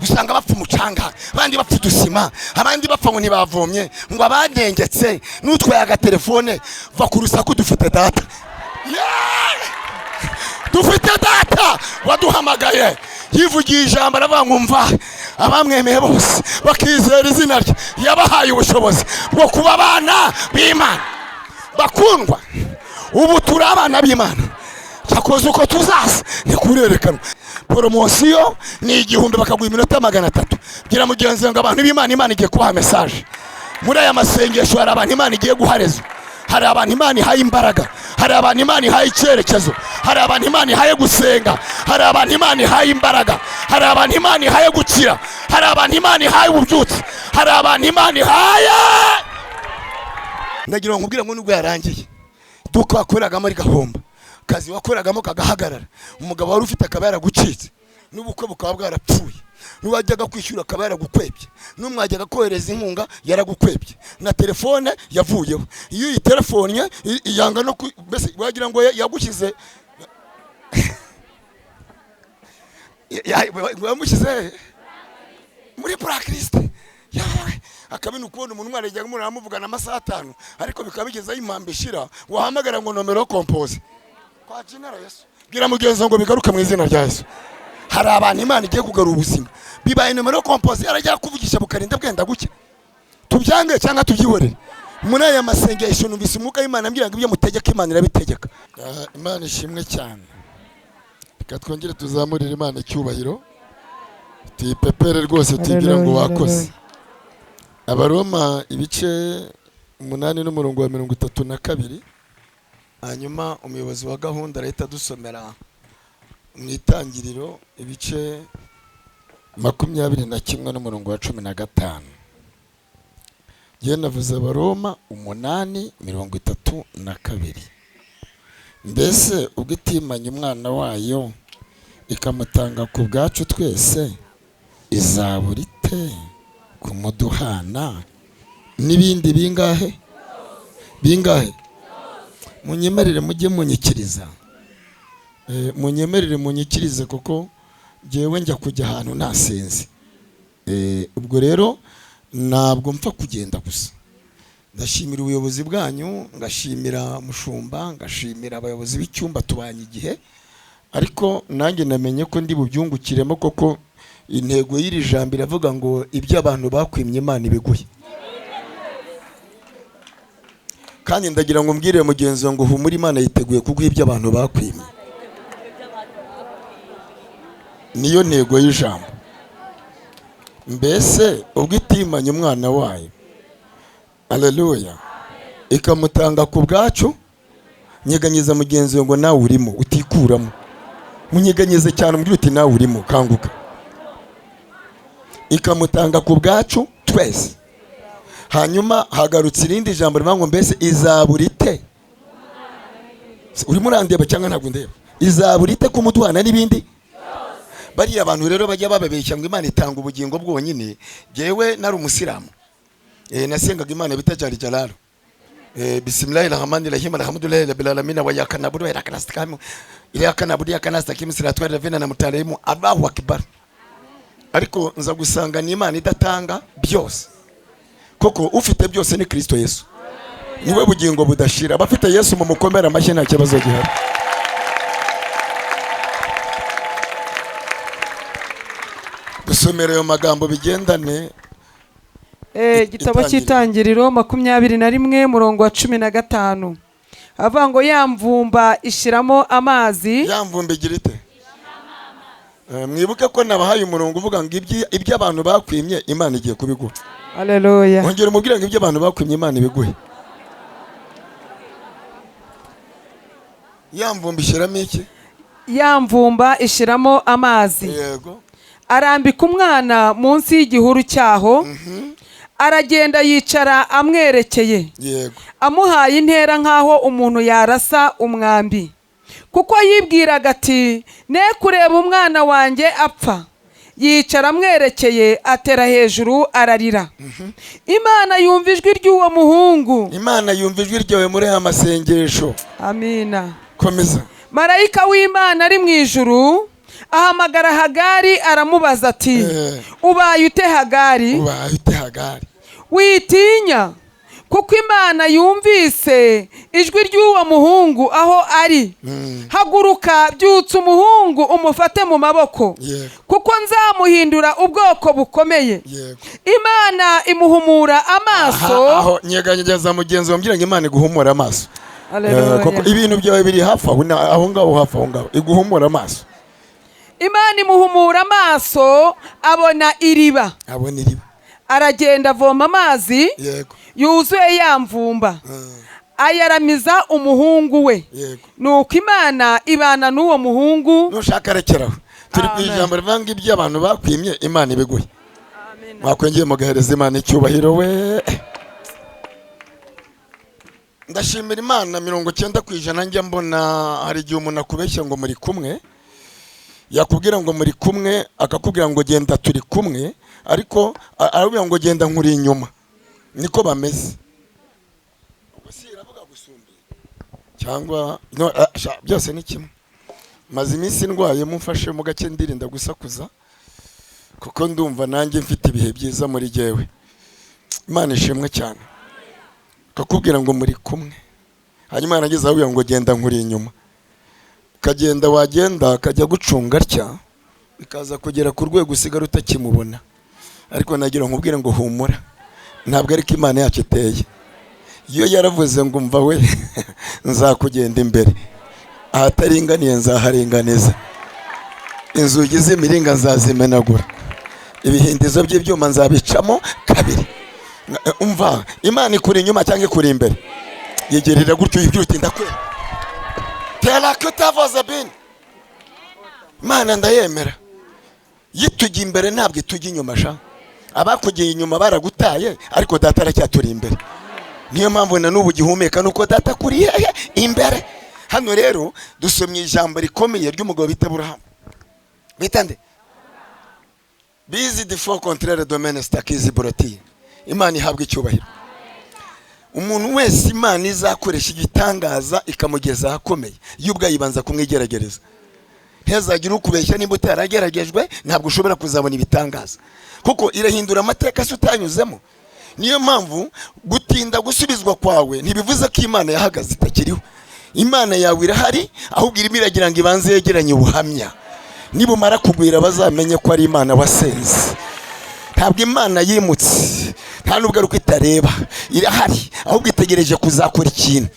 usanga bapfa umucanga, abandi bapfa udusima, abandi bapfa ngo ntibavomye, ngo abadengetse n'utwaye agatelefone. Va ku rusaku, dufite data. Dufite data waduhamagaye, yivugiye ijambo aravuga ngo mva abamwemeye bose bakizera izina rye yabahaye ubushobozi bwo kuba abana b'Imana. Bakundwa, ubu turi abana b'Imana, cyakoze uko tuzaza ni kurerekanwa. Poromosiyo ni 1000 bakaguha iminota 300. Gira mugenzi ngo abantu b'Imana, Imana igiye kubaha message. Muri aya masengesho hari abantu Imana igiye guhareza, hari abantu Imana ihaye imbaraga, hari abantu Imana ihaye icyerekezo, hari abantu Imana ihaye gusenga, hari abantu Imana ihaye imbaraga, hari abantu Imana ihaye gukira, hari abantu Imana ihaye ububyutse, hari abantu Imana ihaye. Ndagira ngo nkubwire ngo nubwo yarangiye duko wakoragamo ari gahomba, kazi wakoragamo kagahagarara, umugabo wari ufite akaba yaragucitse, n'ubukwe bukaba bwarapfuye, n'uwajyaga kwishyura akaba yaragukwebye, n'umwajyaga kohereza inkunga yaragukwebye, na telefone yavuyeho. Iyo iyi telefone yanga no mbese wagira ngo yagushyize yamushyize muri blacklist. Akabino kubona umuntu umwana yajyaga umuntu aramuvugana amasaha 5, ariko bikaba bigeze impambe ishira, wahamagara ngo nomero compose kwa General Yesu. Bwira mugenzi ngo bigaruke mu izina rya Yesu. Hari abantu Imana igiye kugarura ubuzima, bibaye nomero compose yarajya kuvugisha bukarinda bwenda guke. Tubyange cyangwa tubyihorere. Muri aya masengesho numvise umwuka w'Imana ambwira ngo ibyo mutegeka Imana irabitegeka. Imana ishimwe cyane. Reka twongere tuzamurire Imana icyubahiro, tuyipepere rwose, tugira ngo wakoze. Abaroma ibice 8 n'umurongo wa 32. Hanyuma umuyobozi wa gahunda arahita dusomera mu itangiriro ibice 21 n'umurongo wa 15. Ye navuze Abaroma 8:32. Mbese ubwo itimanye umwana wayo ikamutanga ku bwacu twese, izaburite kumuduhana n'ibindi bingahe. Munyemerere mujye munyikiriza, munyemerere munyikirize kuko jewe njya kujya ahantu nasenze. Ubwo rero ntabwo mpfa kugenda gusa. Ndashimira ubuyobozi bwanyu, ngashimira mushumba, ngashimira abayobozi b'icyumba tubanye igihe, ariko nanjye namenye ko ndi bubyungukiremo koko. Intego y'iri jambo iravuga ngo ibyo abantu bakwimye Imana ibiguhe. Kandi ndagira ngo mbwire mugenzi wangu humura, Imana yiteguye kuguha ibyo abantu bakwimye. Niyo ntego y'ijambo. Mbese ubwo itimanye umwana wayo, haleluya, ikamutanga ku bwacu, nyeganyiza mugenzi wangu nawe urimo utikuramo. Munyeganyize cyane umbwire uti nawe urimo, kanguka. Ikamutanga ku bwacu twese. Hanyuma hagarutse irindi jambo rivuga ngo mbese izaburite. Urimo urandeba cyangwa ntabwo ndeba? Izaburite kumuduhana n'ibindi. Bariya abantu rero bajya bababeshya ngo Imana itanga ubugingo bwonyine. Jewe nari umusiramu, nasengaga Imana bitajari jalalo. Bismillahirrahmanirrahim, alhamdulillahi rabbil alamin, wa iyyaka na'budu wa iyyaka nasta'in, iyyaka na'budu wa iyyaka nasta'in, siratal ladzina an'amta alaihim, Allahu akbar. Ariko nza gusanga ni Imana idatanga byose, koko ufite byose ni Kristo Yesu. Niwe bugingo budashira. Abafite Yesu mu mukomera amashyi nta kibazo gihari. Dusomere yo magambo bigendane. Gitabo cy'itangiriro 21 murongo wa 15. Avuga ngo yamvumba ishiramo amazi. Yamvumba igirite. Mwibuke ko nabahaye umurongo uvuga ngo ibyo abantu bakwimye Imana igiye kubiguha. Haleluya. Ongera umubwire ngo ibyo abantu bakwimye Imana ibiguhe. Yamvumba ishiramo iki? Yamvumba ishiramo amazi. Yego. Arambika umwana munsi y'igihuru cyaho. Aragenda yicara amwerekeye. Yego. Amuhaye intera nkaho umuntu yarasa umwambi. Kuko yibwiraga ati ne kureba umwana wanjye apfa. Yicara amwerekeye, atera hejuru ararira. Imana yumva ijwi ry'uwo muhungu. Imana yumva ijwi ryawe muri amasengesho. Amina. Komeza. Marayika w'Imana ari mu ijuru ahamagara Hagari aramubaza ati ubaye ute Hagari? Ubaye ute Hagari? Witinya, kuko Imana yumvise ijwi ry'uwo muhungu aho ari. Haguruka, byutsa umuhungu umufate mu maboko, kuko nzamuhindura ubwoko bukomeye. Imana imuhumura amaso. Aho nyeganyeza mugenzi wambwira ngo Imana iguhumura amaso. Koko ibintu byawe biri hafi aho ngaho, hafi aho ngaho, iguhumura amaso. Imana imuhumura amaso, abona iriba. Aragenda avoma amazi yuzuye ya mvumba, ayaramiza umuhungu we. Nuko Imana ibana n'uwo muhungu. Nushaka rekeraho, turi ku ijambo rivanga ibyo abantu bakwimye, Imana ibiguhe. Mwakwengeye mugahereza Imana icyubahiro we. Ndashimira Imana 90% njya mbona hari igihe umuntu akubeshya ngo muri kumwe, yakubwira ngo muri kumwe, akakubwira ngo genda turi kumwe, ariko arabwira ngo genda nkuri inyuma. Niko bameze. Iravuga gusumbi cyangwa no, byose ni kimwe. Maze iminsi ndwaye, mumfashe mu gake ndirinda gusakuza, kuko ndumva nanjye mfite ibihe byiza muri jewe. Imana ishimwe cyane. Kakubwira ngo muri kumwe, hanyuma yarageze aho ngo genda nkuri inyuma. Kagenda wagenda akajya gucunga atya, bikaza kugera ku rwego usigara utakimubona. Ariko nagira nkubwira ngo humura, ntabwo ariko Imana yacu iteye. Iyo yaravuze ngo umva we nzakugenda imbere, ahataringaniye nzaharinganiza, inzugi z'imiringa nzazimenagura, ibihindizo by'ibyuma nzabicamo kabiri. Umva, Imana ikuri inyuma cyangwa ikuri imbere? Yegerera gutyo ibyo utinda kwera. Tera ko tavaza bin. Imana ndayemera. Yitujya imbere ntabwo itujya inyuma sha. Abakugiye inyuma baragutaye, ariko data aracyaturi imbere. Niyo mpamvu na n'ubu gihumeka nuko data kuri imbere. Hano rero dusomye ijambo rikomeye ry'umugabo bita Aburahamu. Bitande. Bizi the four contraire domaines takizi boroti. Imana ihabwa icyubahiro. Umuntu wese Imana izakoresha igitangaza ikamugeza ahakomeye, y'ubwa yibanza kumwigeragereza. Ntihazagira ukubeshya nimba utarageragejwe, ntabwo ushobora kuzabona ibitangaza, kuko irahindura amateka se utanyuzemo. Niyo mpamvu gutinda gusubizwa kwawe ntibivuze ko Imana yahagaze itakiriho. Imana yawe irahari, ahubwo irimo iragira ngo ibanze yegeranye ubuhamya. Nibumara kugwira bazamenye ko ari Imana wasenze. Ntabwo Imana yimutse, nta nubwo ari uko itareba, irahari, ahubwo itegereje kuzakora ikintu.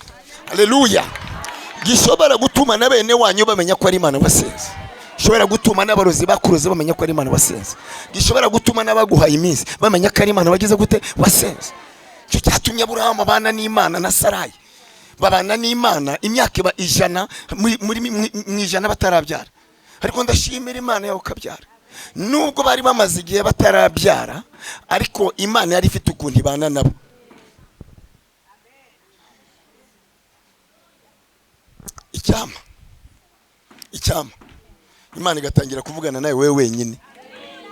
Haleluya. Gishobora gutuma na bene wanyu bamenya ko ari Imana wasenze. Gishobora gutuma n'abarozi bakuroze bamenya ko ari Imana wasenze. Gishobora gutuma n'abaguhaye iminsi bamenya ko ari Imana wagize gute wasenze. Cyo cyatumye Aburahamu abana n'Imana na Sarayi. Babana n'Imana imyaka iba 100 muri 100 batarabyara. Ariko ndashimira Imana yawe kabyara. Nubwo bari bamaze igihe batarabyara, ariko Imana yari ifite ukuntu ibana nabo. Icyama Imana igatangira kuvugana nawe wewe wenyine,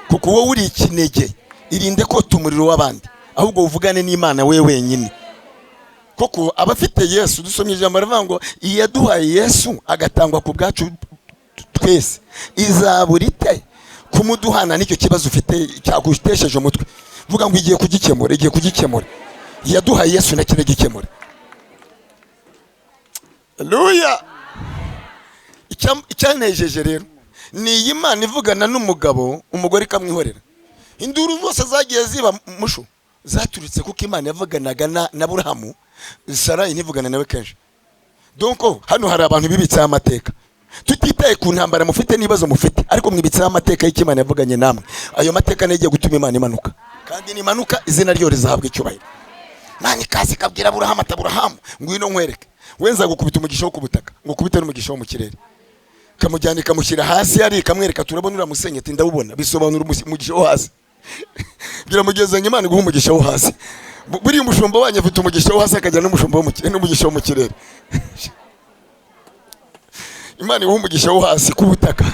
kuko wowe uri ikinege. Irinde ko tumuriro w'abandi, ahubwo uvugane n'Imana wewe wenyine. Kuko abafite Yesu, dusomye ijambo rivuga ngo iyaduhaye Yesu agatangwa ku bwacu twese, izaburite kumuduhana nicyo kibazo ufite cyagutesheje umutwe. Vuga ngo igiye kugikemura. Yaduhaye Yesu na kire gikemura. Haleluya. Icyanejeje rero ni Imana ivugana n'umugabo, umugore kamwihorera. Induru zose zagiye ziba musho zaturutse kuko Imana yavuganaga na Aburahamu, Sarayi ntivugana nawe kenshi. Donc hano hari abantu bibitsa amateka. Tutitaye ku ntambara mufite nibazo mufite, ariko mwibitsa amateka y'Imana yavuganye namwe. Ayo mateka nagiye gutuma Imana imanuka, kandi nimanuka izina ryo rizahabwa icyubahiro. Nani kazi kabwira Aburahamu ataburahamu ngwino nkwereke, wenza gukubita umugisha wo kubutaka, ngo kubita n'umugisha wo mu kirere. Kamujyana kamushyira hasi, ari kamwereka turabona uramusenye ati ndabubona, bisobanura umugisha wo hasi. Bwira mugezanye Imana guha umugisha wo hasi. Buri umushumba wanye afite umugisha wo hasi, akajya n'umushumba wo mu kirere n'umugisha wo mu kirere. Imana iha umugisha wo hasi ku butaka,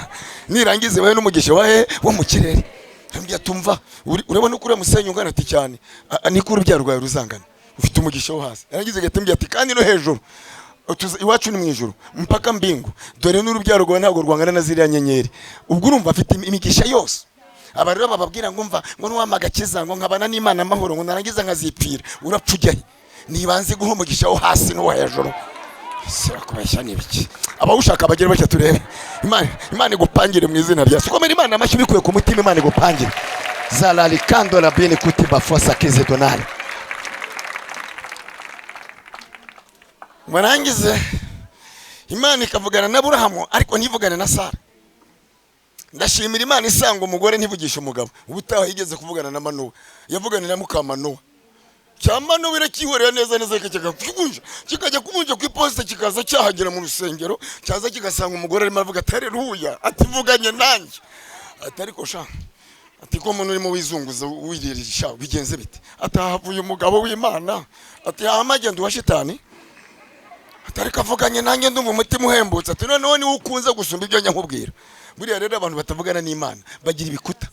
nirangize bahe n'umugisha wahe wo mu kirere. Ambya tumva urabona uko uramusenye ungana ati cyane, ni ko urubyaro rwawe ruzangana, ufite umugisha wo hasi. Yarangize gatambye ati kandi no hejuru iwacu ni mu ijuru mpaka mbingu, dore n'urubyaro rwawe ntabwo rwangana na ziriya nyenyeri. Ubwo urumva afite imigisha yose. Aba rero bababwira ngo mva ngo nuwama agakiza ngo nkabana n'Imana amahoro ngo narangiza nkazipfira, urapfa ujyahe? Nibanze guha umugisha wo hasi n'uwo hejuru. Sirakubeshya n'ibiki? Abawushaka bagire bashya turebe. Imana igupangire mu izina rya Yesu. Komera Imana amashyi bikuye ku mutima, Imana igupangire. Zalalikando la bene kutiba fosa keze donale. Mwarangize Imana ikavugana na Aburahamu ariko ntivugane na Sara. Ndashimira Imana isanga umugore ntivugisha umugabo. Ubutaha yigeze kuvugana na Manowa, yavugana na Mukamanowa. Cyamano birakihorera neza kikajya kubunja ku iposita kikaza cyahagera mu rusengero, cyaza kigasanga umugore arimo avuga ati haleluya, ati vuganye nanjye. Ati ariko sha, ati ko umuntu urimo wizunguza wiririra bigenze bite? Atahavuye umugabo w'Imana, ati hamagenda wa shitani. Ati ariko avuganye nanjye ndumva umutima uhembutse. Ati noneho ni ukunze gusumba ibyo nyakubwira. Buriya rero abantu batavugana n'Imana bagira ibikuta.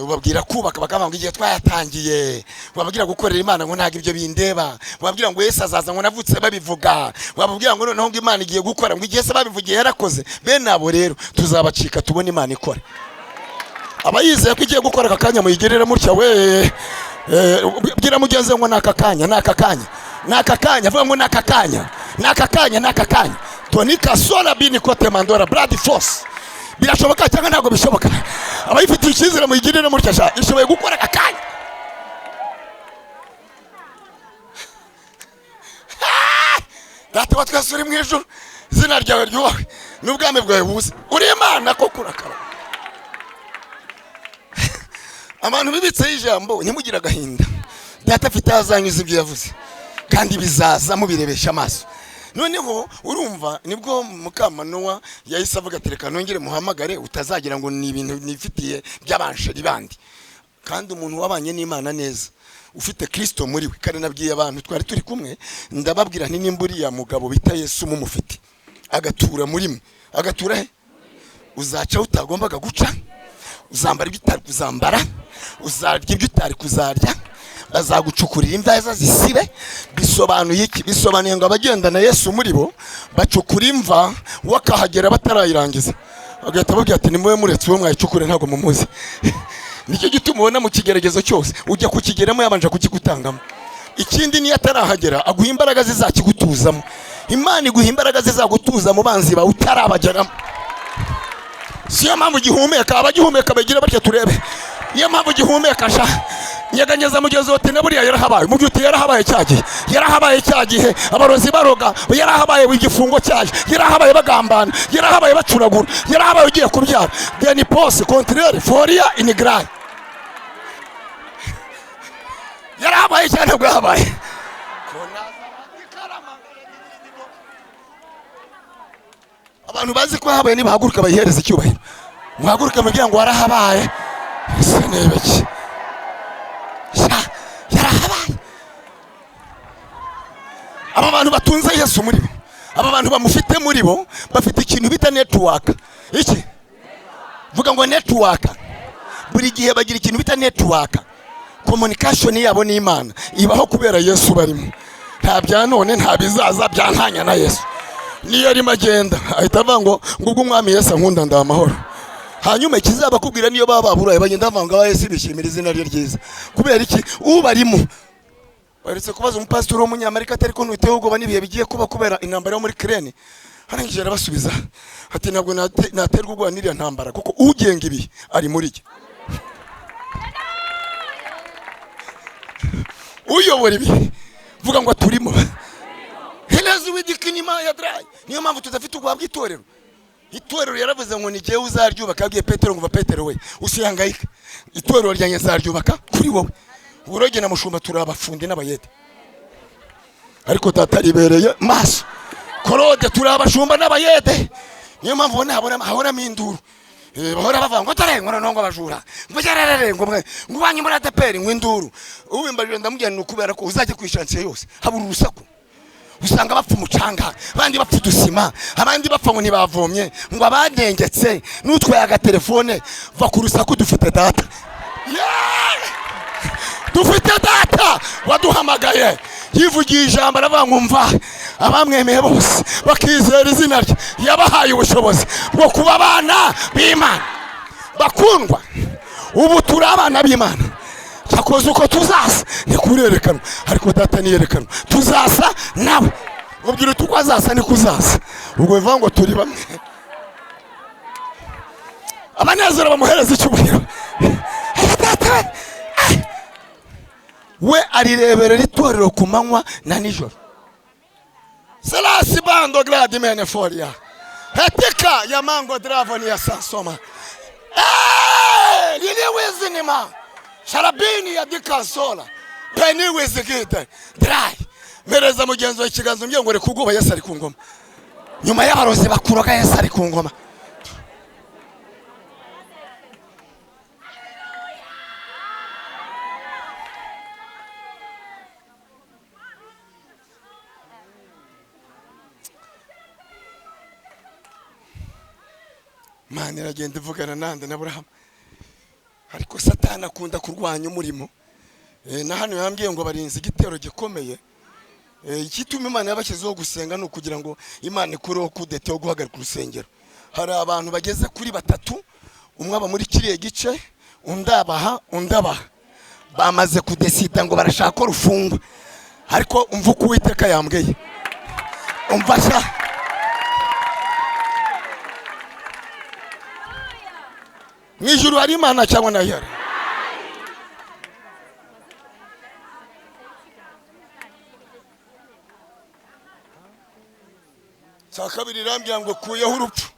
Ubabwira kubaka bakavanga igihe twayatangiye, ubabwira gukorera Imana ngo ntago ibyo bindeba, ubabwira ngo Yesu azaza ngo navutse babivuga, ubabwira ngo noneho ngo Imana igiye gukora ngo igihe se babivugiye yarakoze. Bene abo rero tuzabacika tubone Imana ikora. Abayizeye ko igiye gukora akakanya muyigerera mutya we, bwira mugenzi ngo nakakanya vuga ngo nakakanya tonika sola bini kote mandora blood force. Birashoboka cyangwa ntago bishoboka? Abayifitiye icyizere muyigirire mutya sha, ishoboye gukora akakanya. Data wa twese uri mu ijuru, izina ryawe ryubahwe n'ubwami bwawe buze. Uri Imana ko kurakara. Abantu bibitse ijambo ntimugira agahinda. Data afite azanyuze ibyo yavuze kandi bizaza mubirebesha amaso. Noneho urumva nibwo Mukamanowa yahise avuga ati reka nongere muhamagare utazagira ngo ni ibintu nifitiye by'abansheri bandi. Kandi umuntu wabanye n'Imana neza ufite Kristo muri we, kandi nabwiye abantu twari turi kumwe ndababwira nti nimburi ya mugabo bita Yesu mumufite agatura muri mwe, agatura he? Uzaca utagombaga guca, uzambara ibyo utari kuzambara, uzarya ibyo utari kuzarya, bazagucukurira imva zisibe. Bisobanuye iki? Bisobanuye ngo abagenda na Yesu muri bo bacukura imva wakahagera batarayirangiza, agahita ababwira ati nimube muretse uwo mwayicukure ntago mumuzi. Nicyo gituma ubona mu kigeragezo cyose ujya kukigeramo yabanje kukigutangamo. Ikindi niyo atarahagera aguha imbaraga zizakigutuzamo. Imana iguha imbaraga zizagutuza mu banzi bawe utarabageramo. Siyo mpamvu gihumeka, abagihumeka bagira batya turebe. Niyo mpamvu gihumeka sha. Nyeganyeza mugenzi wote na buriya yarahabaye. Mu byuti yarahabaye cyagihe. Yarahabaye cyagihe abarozi baroga, yarahabaye w'igifungo cyaje. Yarahabaye bagambana, yarahabaye bacuragura, yarahabaye ugiye kubyara. Then pose contraire foria in grade. Yarahabaye cyane bwahabaye. Abantu bazi ko habaye nibahaguruka bayihereza icyubahiro. Muhaguruka mugira ngo warahabaye. Senebeki. Yarahabaye. Aba bantu batunze Yesu muri bo, aba bantu bamufite muri bo bafite ikintu bita network. Iki? Vuga ngo network. Buri gihe bagira ikintu bita network. Communication yabo n'Imana ibaho kubera Yesu barimo. Nta bya none nta bizaza byantanya na Yesu. Niyo ari magenda ahita avango ngubwo umwami Yesu ankunda ndamahoro. Hanyuma ikizaba kubwira niyo baba baburaye bagenda bavanga ba Yesu bishimira izina rye ryiza. Kubera iki? Ubarimo baretse kubaza umupastor w'umunyamerika atari ko ntuteho ubwo banibiye bigiye kuba kubera intambara yo muri Ukraine. Harangije arabasubiza ati ntabwo naterwa ubwo niriya ntambara kuko ugenga ibi ari muri cye. Uyobora ibi vuga ngo turimo. Helazi widikinima ya dry. Niyo mpamvu tudafite ubwabwa itorero. Itorero yaravuze ngo ni gihe uzaryubaka, abwiye Petero ngo Petero we usihangayika. Itorero ryanye zaryubaka kuri wowe. Uburoge na mushumba turabafundi n'abayede. Ariko tataribereye maso. Korode turabashumba n'abayede. Niyo mpamvu habona minduru. Bahora bavanga tarengo nongo abajura. Mugererere ngo ngubanye muri ADEPR ngo induru. Ubimbaje ndamubwira ni ukubera ko uzajye kwishanse yose. Habura urusaku. Usanga bapfa umucanga, abandi bapfa udusima, abandi bapfa ngo ntibavomye, ngo abandengetse n'utwaye agatelefone va ku rusaku dufite data. Dufite data waduhamagaye yivugiye ijambo aravuga ngo mva abamwemeye bose bakizera izina rye yabahaye ubushobozi bwo kuba abana b'Imana. Bakundwa, ubu turi abana b'Imana. Cyakoze uko tuzaza ni kurerekanwa, ariko data niyerekanwa tuzasa nawe. Ubwira uko azasa ni kuzaza, ubwo bivuga ngo turi bamwe. Abanezero bamuhereza icyubahiro. We arireberera itorero ku manywa na nijoro. Selasi bando gradi mene foria. Hetika ya mango dravoni ya sansoma. Lili wizinima. Sharabini ya dikansola. Peni wizigite. Dry. Mereza mugenzi wa ikiganzo mbye ngo rekuguba Yesu ari ku ngoma. Nyuma y'abarozi bakuroga Yesu ari ku ngoma. Imana iragenda ivugana nande na Aburahamu, ariko Satani akunda kurwanya umurimo. Na hano yambwiye ngo barinze igitero gikomeye. Ikituma Imana yabashyizeho gusenga no kugira ngo Imana ikureho kudete yo guhagarika urusengero. Hari abantu bageze kuri batatu, umwe aba muri kiriye gice, undabaha bamaze kudesida ngo barashaka ko rufungwa. Ariko umva uko Uwiteka yambwiye, umva sha mwijuru hari Imana cyangwa nayara. Cyakabiri rambye ngo kuyeho urupfu.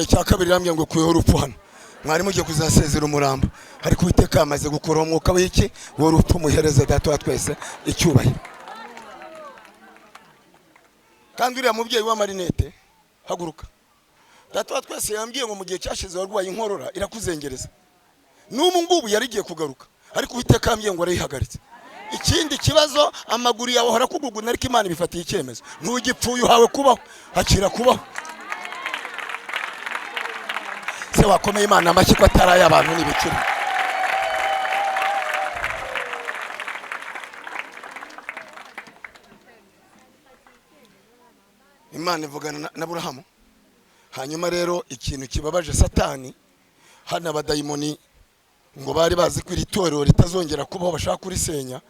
Cyakabiri rambye ngo kuyeho urupfu hano. Mwari mugiye kuzasezera umurambo, ariko Uwiteka amaze gukora umwuka w'iki w'urupfu muhereze data wa twese icyubahiro. Kandi uriya mubyeyi wa Marinette haguruka. Data wa twese yambwiye ngo mu gihe cyashize warwaye inkorora irakuzengereza. N'ubu ngubu yarigiye kugaruka, ariko Uwiteka yambwiye ngo arayihagaritse. Ikindi kibazo amaguru yawe hora kuguguna, ariko Imana ibifatiye icyemezo. Ntugipfuye uhawe kubaho, akira kubaho. Se wakomeye Imana amashyi ko ataraye abantu n'ibikiri. Imana ivugana na Aburahamu. Hanyuma rero ikintu kibabaje Satani, hana abadayimoni ngo bari bazi ko iri torero ritazongera kubaho, bashaka kurisenya.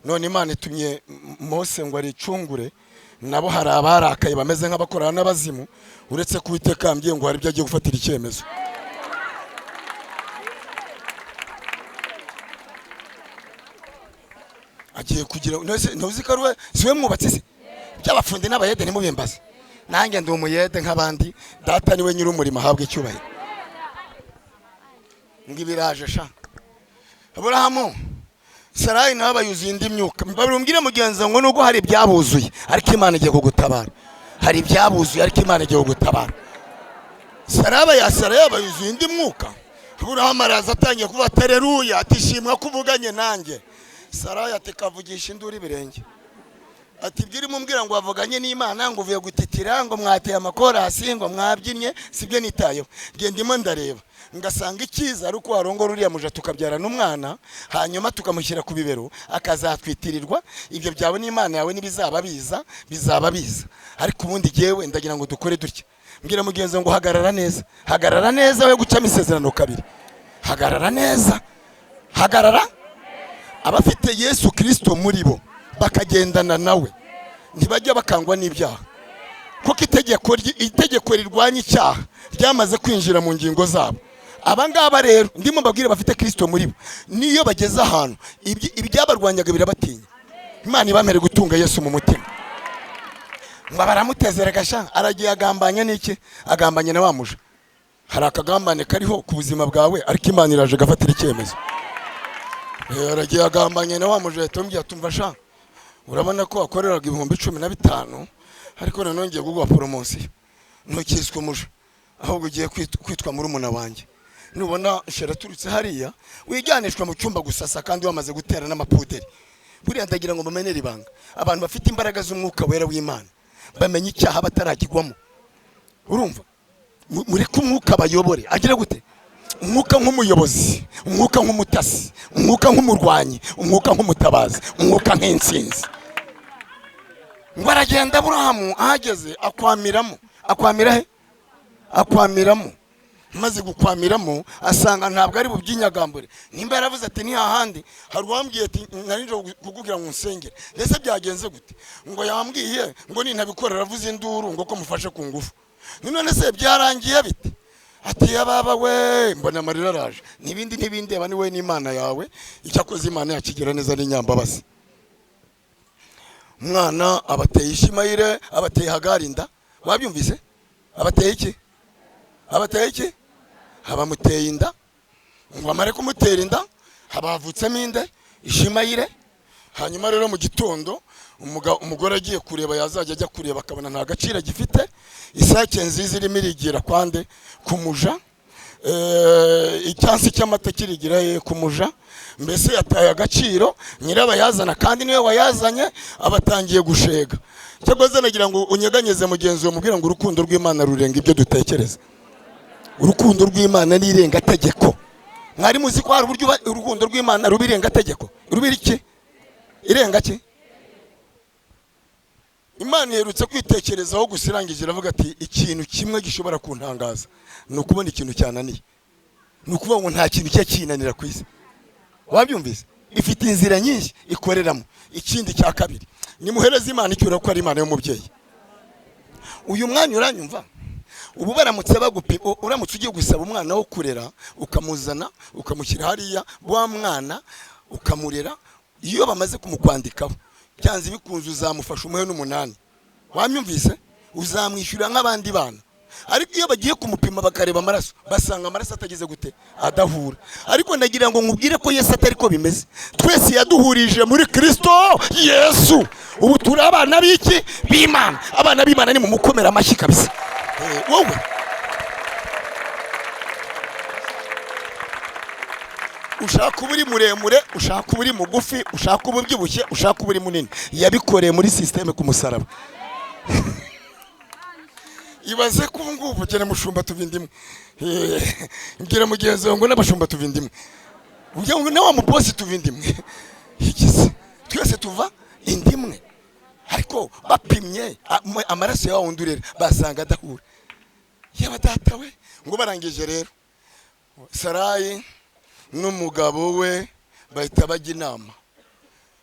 None Imana itumye Mose ngo aricungure. Nabo hari abarakaye bameze nk'abakorana n'abazimu, uretse ko Uwiteka yambwiye ngo hari ibyo agiye gufatira icyemezo. Agiye kugira ntuzi ko ari siwe mwubatsi se by'abafundi n'abayede nimubimbaze. Nanjye ndi umuyede nk'abandi, data niwe nyiri umurimo ahabwa icyubahiro. Ngibiraje sha Aburahamu Sarayi naba yuzuye indi myuka. Barumbwire mugenzi ngo nuko hari ibyabuzuye, ariko Imana igiye kugutabara. Hari ibyabuzuye, ariko Imana igiye kugutabara. Sarayi yuzuye indi mwuka. Aburahamu araza atangiye kuvuga haleluya, atishimwa kuvuganye nanjye. Sarayi atikavugisha induru ibirenge. Ati bwiri mumbwira ngo bavuganye n'Imana, ngo uvuye gutitira, ngo mwateye amakorasi, ngo mwabyinnye, sibyo nitayeho. Ndimo ndareba ngasanga icyiza ari uko warongora uriya muja tukabyara n'umwana, hanyuma tukamushyira ku bibero akazatwitirirwa. Ibyo byawe n'Imana yawe nibizaba biza, bizaba biza. Ariko ubundi jewe ndagira ngo dukore dutya. Mbwira mugenzi ngo hagarara neza, hagarara neza, we gucamo isezerano kabiri. Hagarara neza, hagarara. Abafite Yesu Kristo muri bo bakagendana nawe ntibajya bakangwa n'ibyaha, kuko itegeko rirwanya icyaha ryamaze kwinjira mu ngingo zabo. Abangaba rero ndimo babwire bafite Kristo muri bo, niyo bageze ahantu ibyabarwanyaga birabatinya. Imana ibamere gutunga Yesu mu mutima. Ngo baramutezera gasha, aragiye agambanya n'iki? Agambanye na bamuja. Hari akagambane kariho ku buzima bwawe, ariko Imana iraje gafatira icyemezo. Aragiye agambanye na bamuja, tumbye atumva sha, urabona ko akoreraga 15,000, ariko nanongeye kugwa promotion. Ntukiswe umuja, ahubwo ugiye kwitwa murumuna wanjye. Nubona shera turutse hariya wijyanishwa mu cyumba gusasa, kandi wamaze gutera n'amapuderi. Buriya ndagira ngo bamenere ibanga, abantu bafite imbaraga z'umwuka wera w'Imana bamenye icyaha batarakigwamo. Urumva muri kumwuka bayobore agira gute? Umwuka nk'umuyobozi, umwuka nk'umutasi, umwuka nk'umurwanyi, umwuka nk'umutabazi, umwuka nk'insinzi. ngo aragenda Aburahamu ahageze akwamira he? Akwamiramo. Maze gukwamiramo asanga ntabwo ari buby'inyagambure. Nimba yaravuze ati ni hahandi hari uwambwiye ati narinje kukubwira ngo nsengere. Ndetse byagenze gute? Ngo yambwiye ngo nintabikorera avuze induru ngo ko mufashe ku ngufu. None se byarangiye bite? Ati yababa we mbona amarira araje. Nibindi aba ni we n'Imana yawe. Icyakoze Imana yakigera neza n'inyambabazi. Mwana abateye Ishimayire, abateye Hagarinda. Wabyumvise? Abateye iki? Abateye iki? Abamuteye inda. Ngo amare kumutera inda habavutsemo inde? Ishimayire. Hanyuma rero mu gitondo umugore agiye kureba yazajya ajya kureba akabona nta gaciro gifite. Isake nziza irimo irigira kwande kumuja. Icyansi cy'amata kirigira kumuja. Mbese yataye agaciro nyirabayazana kandi niwe wayazanye abatangiye gushega. Cyakoze nagira ngo unyeganyeze mugenzi wo mubwira ngo urukundo rw'Imana rurenga ibyo dutekereza. Urukundo rw'Imana ni irenga tegeko. Mwari muzi ko hari uburyo urukundo rw'Imana rubirenga tegeko? Rubira iki? Irenga ki? Imana yerutse kwitekerezaho gusirangije iravuga ati ikintu kimwe gishobora kuntangaza ni ukubona ikintu cyananiye. Ni ukuvuga ngo nta kintu cyakinanira ku isi. Wabyumvise? Ifite inzira nyinshi ikoreramo. Ikindi cya kabiri ni muhereza Imana icyura ko ari Imana y'umubyeyi. Uyu mwanya uranyumva? Ubu baramutse bagupima uramutse ugiye gusaba umwana wo kurera ukamuzana ukamushyira hariya wa mwana ukamurera, iyo bamaze kumukwandikaho byanze bikunze uzamufasha umuhe n'umunani. Wamyumvise? Uzamwishyura nk'abandi bana. Ariko iyo bagiye kumupima bakareba amaraso basanga amaraso atageze gute? Adahura. Ariko ndagira ngo nkubwire ko Yesu atari ko bimeze. Twese yaduhurije muri Kristo Yesu. Ubu turi abana b'iki? B'Imana. Abana b'Imana ni mu mukomera amashyi kabisa. Wowe ushaka uburi muremure, ushaka uburi mugufi, ushaka ububyibushye, ushaka uburi munini, yabikoreye muri systeme ku musaraba. Ibaze ko ngubu gene mushumba tuvindimwe. Ngira mugenzi ngo n'abashumba tuvindimwe. Ujya ngo nawe mubosi tuvindimwe. Ikize twese tuva indimwe. Ariko bapimye amaraso yawo ndurera basanga adahura. Yaba data we ngo barangije rero Sarayi n'umugabo we bahita bajya inama.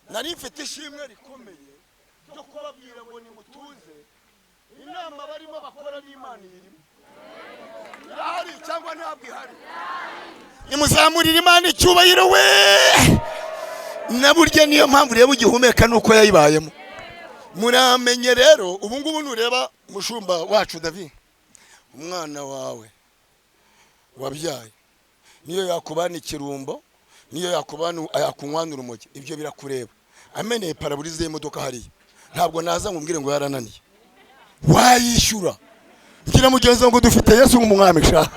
Nari mfite ishimwe rikomeye ryo kubabwira ngo ni mutuze. Inama barimo bakora n'Imana irimo. Yari cyangwa ntabwo ihari. Nimuzamurira Imana icyubahiro we. Naburya niyo mpamvu rero ugihumeka nuko yayibayemo. Muramenye rero ubu ngubu nureba mushumba wacu David, umwana wawe wabyaye niyo yakubana ikirumbo, niyo yakubana ayakunywanura urumogi, ibyo birakureba. Ameneye paraburize y'imodoka hariya ntabwo naza ngumbwire ngo yarananiye. Wayishyura. Ngira mugenzi ngo dufite Yesu nk'umwamisha.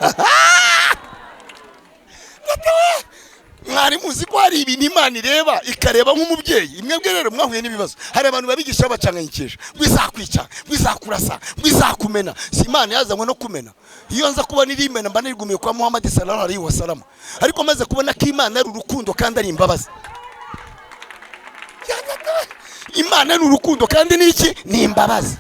Mwari muzi ko hari ibintu Imana ireba ikareba nk'umubyeyi. Mwebwe rero mwahuye n'ibibazo. Hari abantu babigisha bacanganyikisha. Bizakwica, bizakurasa, bizakumena. Si Imana yazanywe no kumena. Iyo nza kubona irimena mba nirigumiye kwa Muhammad sallallahu alaihi wasallam. Ariko maze kubona ko Imana ari urukundo kandi ari imbabazi. Imana ari urukundo kandi ni iki? Ni imbabazi.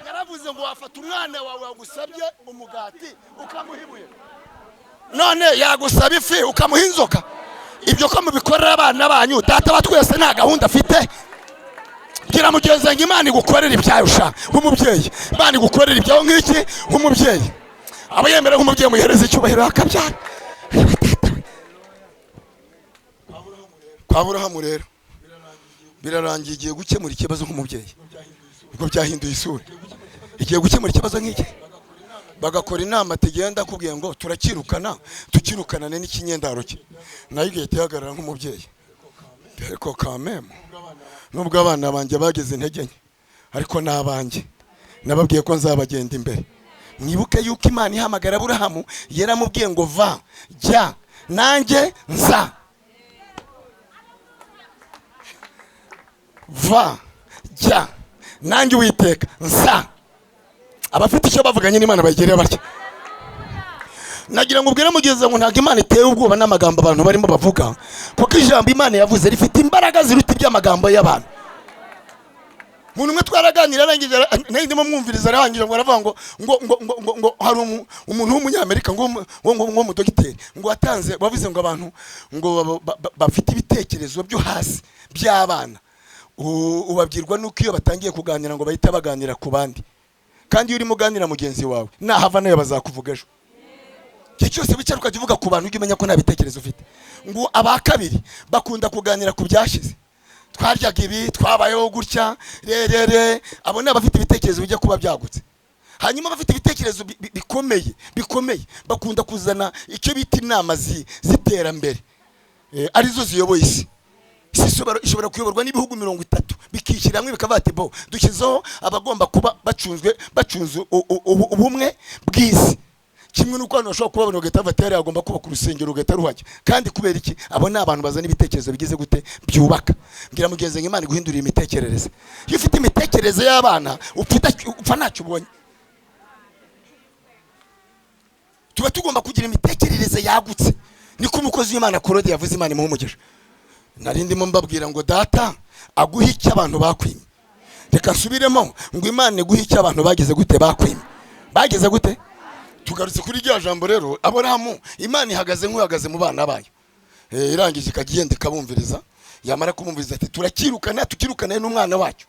Yaravuze ngo wafata umwana wawe wagusabye umugati ukamuhibuye, none yagusaba ifi ukamuha inzoka. Ibyo ko mubikorera abana banyu data wa twese nta gahunda afite. Gira mugenzi ngo Imana igukorera ibyayo sha nk'umubyeyi. Imana igukorera ibyayo nk'iki? Nk'umubyeyi. Aba yemera nk'umubyeyi muhereza icyubahiro akabyara. Kwa Aburahamu rero birarangiye igiye gukemura ikibazo nk'umubyeyi. Ubwo byahinduye isura. Igiye gukemura ikibazo nk'iki bagakora inama tugenda kubwiye ngo tukirukanane n'ikinyendaro cye. Nayo igiye tihagarara nk'umubyeyi. Ariko kamemo nubwo abana banjye bageze intege nke ariko nabanjye nababwiye ko nzabagenda imbere. Mwibuke yuko Imana ihamagara Aburahamu yaramubwiye ngo va jya nanjye nza. Va jya nanjye Uwiteka nza. Abafite icyo bavuganye n'Imana bayigerera batya. nagira ngo ubwire mugenzi ngo ntabwo Imana iteye ubwoba n'amagambo abantu barimo bavuga, kuko ijambo Imana yavuze rifite imbaraga ziruta iby'amagambo y'abantu. Umuntu umwe twaraganira arangije ndimo mwumviriza arangije ngo aravuga ngo hari umuntu w'umunyamerika ngo mu dogiteri ngo watanze bavuze ngo abantu ngo bafite ibitekerezo byo hasi by'abana, ubabwirwa nuko iyo batangiye kuganira ngo bahita baganira ku bandi, kandi iyo urimo uganira mugenzi wawe nahava nayo bazakuvuga ejo. Igihe cyose wicara ukavuga ku bantu ujye umenya ko nta bitekerezo ufite. Ngo aba kabiri bakunda kuganira ku byashize, twaryaga ibi, twabayeho gutya rerere. Abo ni abafite ibitekerezo bijya kuba byagutse. Hanyuma abafite ibitekerezo bikomeye bakunda kuzana icyo bita inama z'iterambere, arizo ziyoboye isi. Ishobora kuyoborwa n'ibihugu 30 bikishyira hamwe bikavuga ati bo dushyizeho abagomba kuba bacunze ubumwe bw'isi. Kimwe nuko abantu bashobora kubabona ugahita batera agomba kuba ku rusengero ugahita ruhajya. Kandi kubera iki? Abo ni abantu bazana ibitekerezo bigize gute byubaka. Ngira mugenzi ngo Imana guhindura imitekerereze. Iyo ufite imitekerereze y'abana upfa ntacyo ubonye. Tuba tugomba kugira imitekerereze yagutse. Niko umukozi w'Imana Claude yavuze, Imana imuhumugisha. Narindimo mbabwira ngo data aguha icyo abantu bakwimye. Reka nsubiremo ngo Imana iguha icyo abantu bageze gute bakwimye. Bageze gute? Tugarutse kuri rya jambo rero, Aburahamu Imana ihagaze nk'uhagaze mu bana bayo. Irangije ikagenda ikabumviriza, yamara kumumviriza ati tukirukana n'umwana wacyo,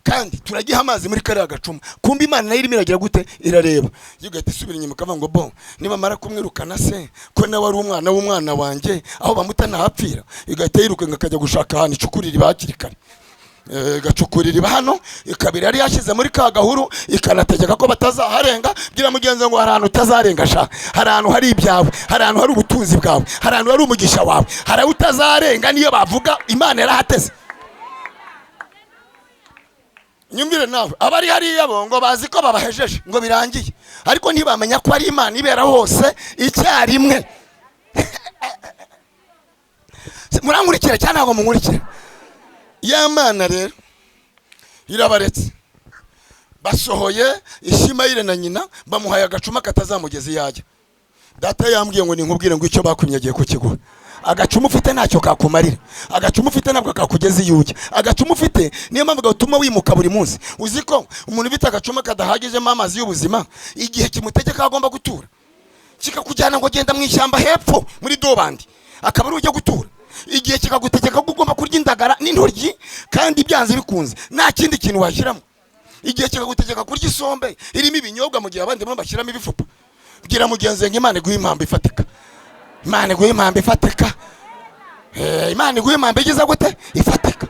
kandi turagiha amazi muri kariya gacuma. Kumba Imana nayo irimo iragira gute? Irareba. Yigahita isubira inyuma ikavuga ngo bo niba mara kumwirukana se ko nawe ari umwana w'umwana wanjye aho bamuta ntahapfira. Igahita yiruka ngakajya gushaka ahantu icukurira ibakiri kare. Gacukurira hano ikabira yari yashize muri ka gahuru, ikanategeka ko batazaharenga. Bwira mugenzi ngo hari ahantu utazarenga sha, hari ahantu hari ibyawe, hari ahantu hari ubutunzi bwawe, hari ahantu hari umugisha wawe, hari utazarenga niyo bavuga Imana yarahateze. Nyumvire nawe abari hariya bo ngo bazi ko babahejeje ngo birangiye, ariko ntibamenya ko ari Imana ibera hose icyarimwe. Murankurikira cyane ntabwo munkurikira. Ya Mana rero irabaretse, basohoye Ishimayeli na nyina bamuhaye agacuma katazamugeze yajya. Data yambwiye ngo ninkubwire ngo icyo bakwimye agiye kukiguha. Agacuma ufite ntacyo kakumarira, agacuma ufite nabwo kakugeze iyujya. Agacuma ufite niyo mpamvu gatuma wimuka buri munsi. Uzi ko umuntu ufite agacuma kadahagijemo amazi y'ubuzima, igihe kimutegeka agomba gutura kikakujyana ngo genda mu ishyamba hepfo muri Dobandi, akaba ari ujya gutura. Igihe kikagutegeka ko ugomba kurya indagara n'intoryi, kandi byanze bikunze nta kindi kintu washyiramo. Igihe kikagutegeka kurya isombe irimo ibinyobwa mu gihe abandi bo bashyiramo ibifupa. Bwira mugenzi ngo Imana iguha impamba ifatika. Imana iguha impamba ifatika. Imana iguha impamba igize gute? Ifatika.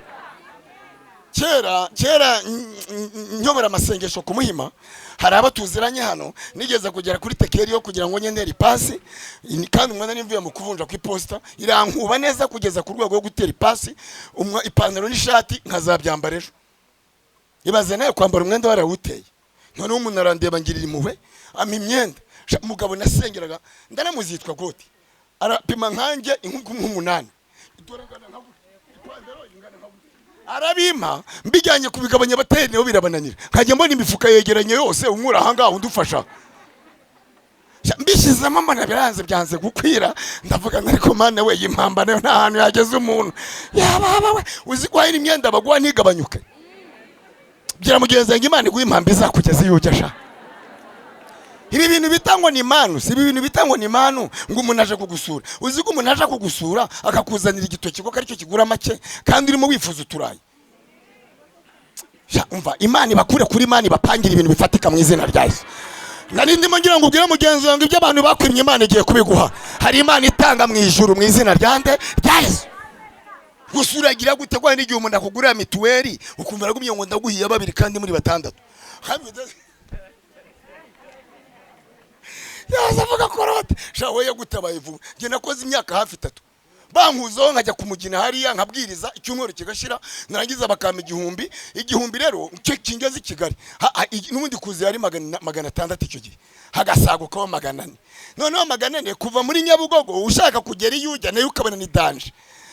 Kera nyobora amasengesho ku Muhima, hari abatuziranye hano, nigeze kugera kuri tekeri yo kugira ngo nyendere ipasi, kandi umwana nimvuye mu kuvunja ku iposta irankuba neza kugeza ku rwego rwo gutera ipasi, ipantaro n'ishati nkazabyambara ejo. Ibaze nayo kwambara umwenda warawuteye. None umuntu arandeba ngirira impuhwe ama imyenda. Umugabo nasengeraga ndaramuzitwa goti, arapima nkanjye inkuku 8. Itorangana nka ipantaro ingana nka arabima mbijyanye kubigabanya bateri niho birabananira. Nkajye mbona imifuka yegeranye yose unkura ahanga undufasha. Mbishizamo mbona biranze byanze gukwira, ndavuga ariko Mana we yimpamba nayo nta hantu yageze umuntu. Yababa we uzi ko hari imyenda bagwa ntigabanyuke. Bwira mugenzi ngo Imana iguha impamba izakugeza iyo ujya. Ibi bintu bitangwa ni Imana, si ibintu bitangwa ni Imana ngo umuntu aje kugusura. Uzi ko umuntu aje kugusura akakuzanira igitoki ko aricyo kigura make, kandi urimo wifuza uturayi. Umva Imana ibakure kuri Imana ibapangira ibintu bifatika mu izina rya Yesu. Narindimo ngira ngo ubwire mugenzi wanjye ibyo abantu bakwimye Imana igiye kubiguha. Hari Imana itanga mu ijuru mu izina rya Yesu. Gusuragira gute kwa n'igihe umuntu akugurira mituweli ukumva aragumye ngo ndaguhiye 2 kandi muri 6. Yazavuga korote shawe yagutabaye vuba. Nge nakoze imyaka hafi 3 bankuzaho nkajya kumugina hariya nkabwiriza icyumweru kigashira, narangiza bakama 1000. 1000 rero cyo kingeze Kigali n'ubundi kuzi yari 600 icyo gihe, hagasaguka 400. Noneho 400 kuva muri Nyabugogo ushaka kugera iyujya nayo ukabona ni danje.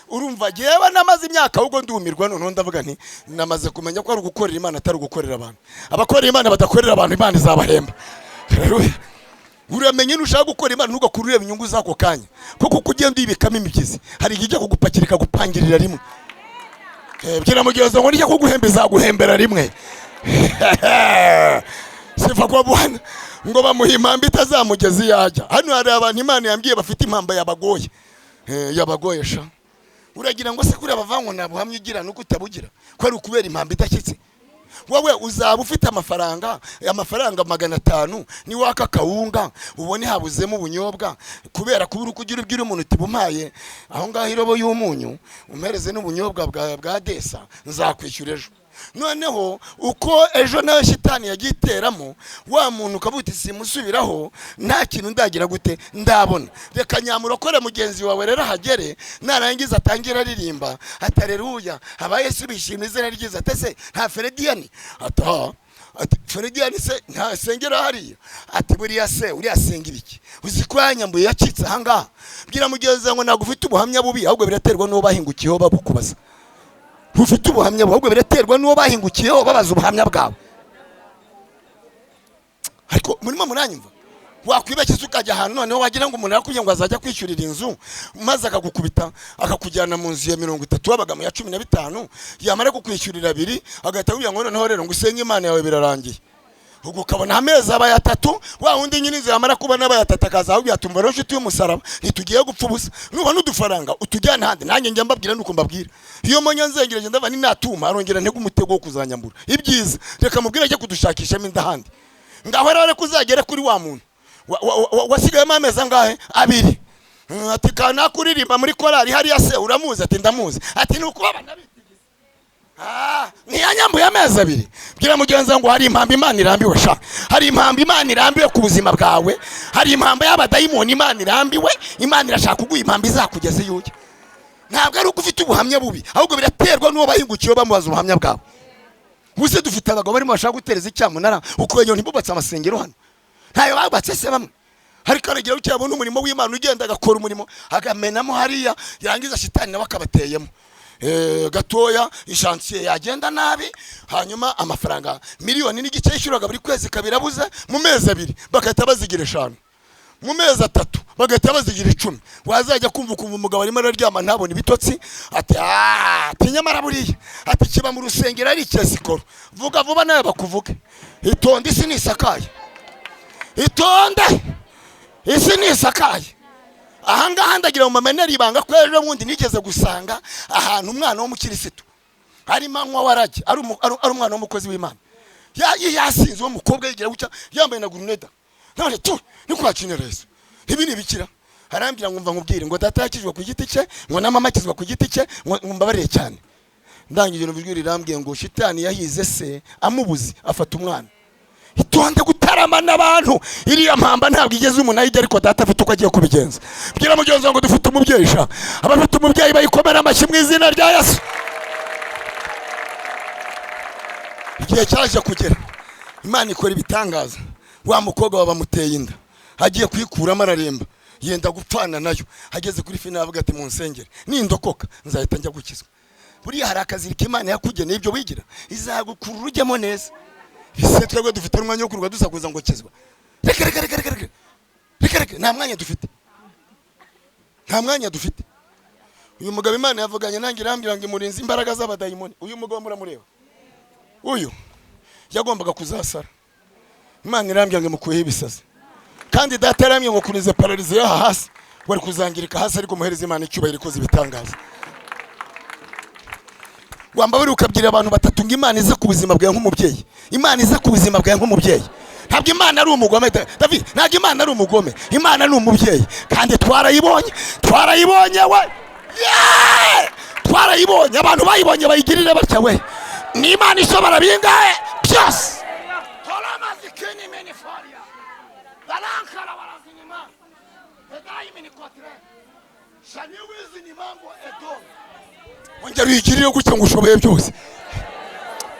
Urumva jewe namaze imyaka ahubwo ndumirwa, none ndavuga nti namaze kumenya ko ari gukorera Imana atari gukorera abantu. Abakorera Imana badakorera abantu Imana izabahemba. uramenye nushaka gukora Imana ntugakure ureba inyungu zako kanya, kuko kugenda uyibikamo imibyizi hari igihe kugupakira ikagupangirira rimwe. Bwira mugenzi ngo nijya kuguhemba izaguhembera rimwe. Sifa kwa Bwana ngo bamuha impamba itazamugeza yajya. Hano hari abantu Imana yambwiye bafite impamba yabagoye. Yabagoye sha. Uragira ngo se kuri abavango nabuhamye ugira nuko utabugira ko ari ukubera impamba idakitse. Wowe uzaba ufite amafaranga 500 ni waka kawunga ubone habuzemo ubunyobwa kubera kubura kugira ubwira umuntu tibumaye aho ngaho irobo y'umunyu umpereze n'ubunyobwa bwa desa nzakwishyura ejo. Noneho uko ejo nawe shitani yagiteramo wa muntu ukabuti simusubiraho nta kintu ndagira gute ndabona, reka nyamurokore mugenzi wawe rero hagere narangiza atangira aririmba atareruya aba Yesu bishimye izina ryiza atese nta Ferediani ati Ferediani se nta sengera hariya ati buriya se uriya sengira iki uzi ko yanyambuye yacitse ahangaha. Bwira mugenzi ngo nagufite ubuhamya bubi ahubwo biraterwa n'uwo bahingukiyeho babukubaza. Ufite ubuhamya ahubwo biraterwa n'uwo bahingukiyeho babaza ubuhamya bwawe. Ariko murimo muranyumva wakwibekeza ukajya ahantu noneho wagira ngo umuntu yakubye ngo azajya kwishyurira inzu maze akagukubita akakujyana mu nzu ya 30 wabaga mu ya 15 yamara kukwishyurira 2 agahita kugira ngo noneho rero ngo usenge Imana yawe birarangiye. Ubwo ukabona amezi aba 3 wa wundi nyine inzu yamara kuba n'aba 3 akaza ahubwo yatumva rero nshuti y'umusaraba ntitugiye gupfa ubusa nuba n'udufaranga utujyana handi nanjye njya mbabwira nuko mbabwira iyo monyo nzengereje ndava ni natuma arongera ntego umutego wo kuzanyambura ibyiza reka mubwira cyo kudushakishamo indahandi ngaho rero kuzagera kuri wa muntu wasigayemo amezi angahe 2 ati kana kuririmba muri korali hariya se uramuzi ati ndamuzi ati nuko abana niyanyambuye amezi 2. Bwira mugenzi ngo hari impamba Imana irambiwe sha, hari impamba Imana irambiwe ku buzima bwawe, hari impamba y'abadayimoni Imana irambiwe. Imana irashaka kuguha impamba izakugeze yuke. Ntabwo ari ugufite ubuhamya bubi ahubwo biraterwa n'uwo bahingukiye bamubaza ubuhamya bwawe. Buse dufite abagabo barimo bashaka gutereza icyamunara uko nyo ntibubatse amasengero hano ntayo babatse se bamwe. Hari karagira ucyabona umurimo w'Imana ugenda agakora umurimo agamenamo hariya yarangiza shitani nawe akabateyemo gatoya ishansiye yagenda nabi hanyuma amafaranga miliyoni n'igice yishyuraga buri kwezi kabirabuze mu mezi 2 bagahita bazigira 5 mu mezi 3 bagahita bazigira 10. Wazajya kumva umugabo arimo araryama ntabone ibitotsi ati nyamara buriya ati kiba mu rusengero ari cyesikoro vuga vuba nawe bakuvuge itonde isi nisakaye itonde isi nisakaye. Ahangaha ndagira mu mameneri ibanga ko ejo bundi nigeze gusanga ahantu umwana wo mu kirisitu ari manywa warajye ari umwana w'umukozi w'Imana yasinze uwo mukobwa yigira gucya yambaye na guruneda none tu ni kwacinera Yesu ibi ni bikira. Arambira ngo mva nkubwire ngo data yakizwa ku giti cye ngo na mama akizwa ku giti cye ngo mbabarire cyane. Ndangije no bijwi rirambwiye ngo shitani yahize se amubuzi afata umwana. Itonde gutaramana abantu iriya mpamba ntabwo igeze umuntu ayijya ariko data afite uko agiye kubigenza. Bwira mugenzi ngo dufite umubyeyi sha, abafite umubyeyi bayikomera amashyi mu izina rya Yesu. Igihe cyaje kugera Imana ikora ibitangaza. Wa mukobwa wabamuteye inda agiye kwikuramo araremba yenda gupfana nayo ageze kuri fina avuga ati mu nsengere nindokoka nzahita njya gukizwa. Buriya hari akazi k'Imana yakugeneye ibyo wigira izagukura urujyemo neza. Bise twebwe dufite umwanya wo kurwa dusakuza ngo kizwa. Reka nta mwanya dufite. Nta mwanya dufite. Uyu mugabo Imana yavuganye nangira arambira ngo imurinze imbaraga z'abadayimoni. Uyu mugabo muramureba. Uyu yagombaga kuzasara. Imana irambira ngo mukuyeho ibisazi. Kandi data yaramye ngo kurize paralize ya hasi. Wari kuzangirika hasi ariko muhereza Imana icyubahiro ikoze ibitangaza. Wambabari ukabwira abantu batatu ngo Imana iza ku buzima bwawe nk'umubyeyi. Imana iza ku buzima bwawe nk'umubyeyi. Ntabwo Imana ari umugome David, ntabwo Imana ari umugome. Imana ni umubyeyi kandi twarayibonye we. Twarayibonye abantu bayibonye bayigirire batya we. Ni Imana ishobora bingahe byose. Tolamazikeni menifaria. Balankara barazinima. Edayi minikotre. Shaniwizi ni mambo edo. Wongera uyigirire gutya ngo ushoboye byose.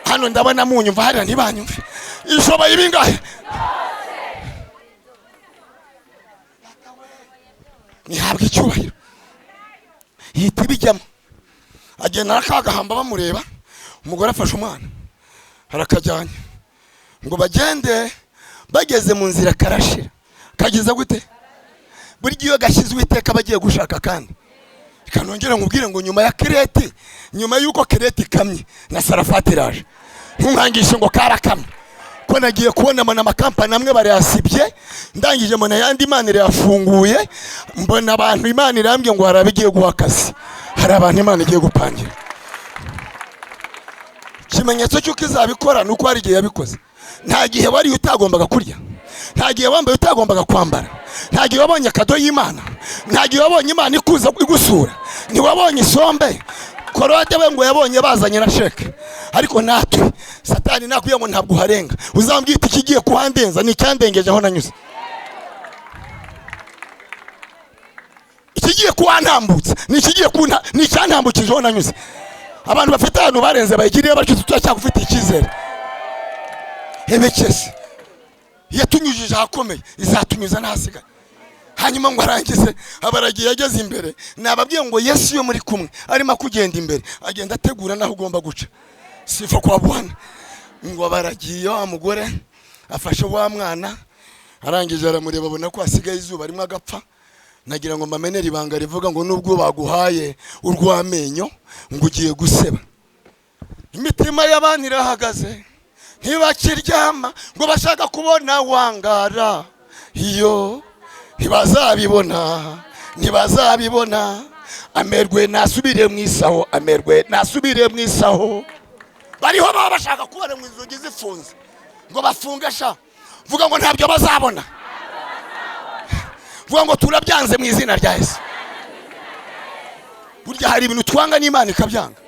Hano ndabona munyumva hariya ntibanyumve. Ishoboye ibingahe? Nihabwe icyubahiro. Yita ibijyamo. Agenda akagahamba bamureba. Umugore afashe umwana. Harakajyanye. Ngo bagende bageze mu nzira karashira. kagize gute? Buri gihe gashyizwe iteka bagiye gushaka kandi kanongera nkubwire ngo nyuma ya kireti, nyuma yuko kireti ikamye na Sarafati iraje, ntunkangishe ngo karakamye, ko nagiye kubona mana amakampani amwe barayasibye, ndangije mbona yandi Imana irayafunguye, mbona abantu Imana irambye ngo harabigiye guha akazi, hari abantu Imana igiye gupangira. Ikimenyetso cy'uko izabikora nuko hari igihe yabikoze. Nta gihe wari utagombaga kurya, nta gihe wambaye utagombaga kwambara, nta gihe wabonye kado y'Imana, nta gihe wabonye Imana ikuza igusura, ntiwabonye isombe. Korode we ngo yabonye bazanye na sheke, ariko natwe Satani nakwiye ngo ntabwo uharenga, uzambwita ikigiye kuhandenza ni cyandengeje aho nanyuze, ikigiye kuhantambutsa ni ikigiye ni cyantambukije aho nanyuze. Abantu bafite ahantu barenze bayigiriye batyo, tutacyagufite icyizere. Hebekese yatunyujije ahakomeye, izatunyuza n'ahasigaye. Hanyuma ngo arangize abaragiye yageze imbere, nababwiye ngo Yesu yo muri kumwe arimo kugenda imbere, agenda ategura naho ugomba guca. Sifa kwa Bwana. Ngo abaragiye wa mugore afashe wa mwana, arangije aramureba abona ko asigaye izuba rimwe agapfa. Nagira ngo mamenere ibanga rivuga ngo nubwo baguhaye urwamenyo ngo ugiye guseba. Imitima y'abantu irahagaze ntibakiryama ngo bashaka kubona wangara, iyo ntibazabibona. Amerwe nasubire mu isaho, amerwe nasubire mu isaho. Bariho baba bashaka kubona mu inzugi zifunze ngo bafunge sha, vuga ngo ntabyo bazabona, vuga ngo turabyanze mu izina rya Yesu. Burya hari ibintu twanga n'Imana ikabyanga.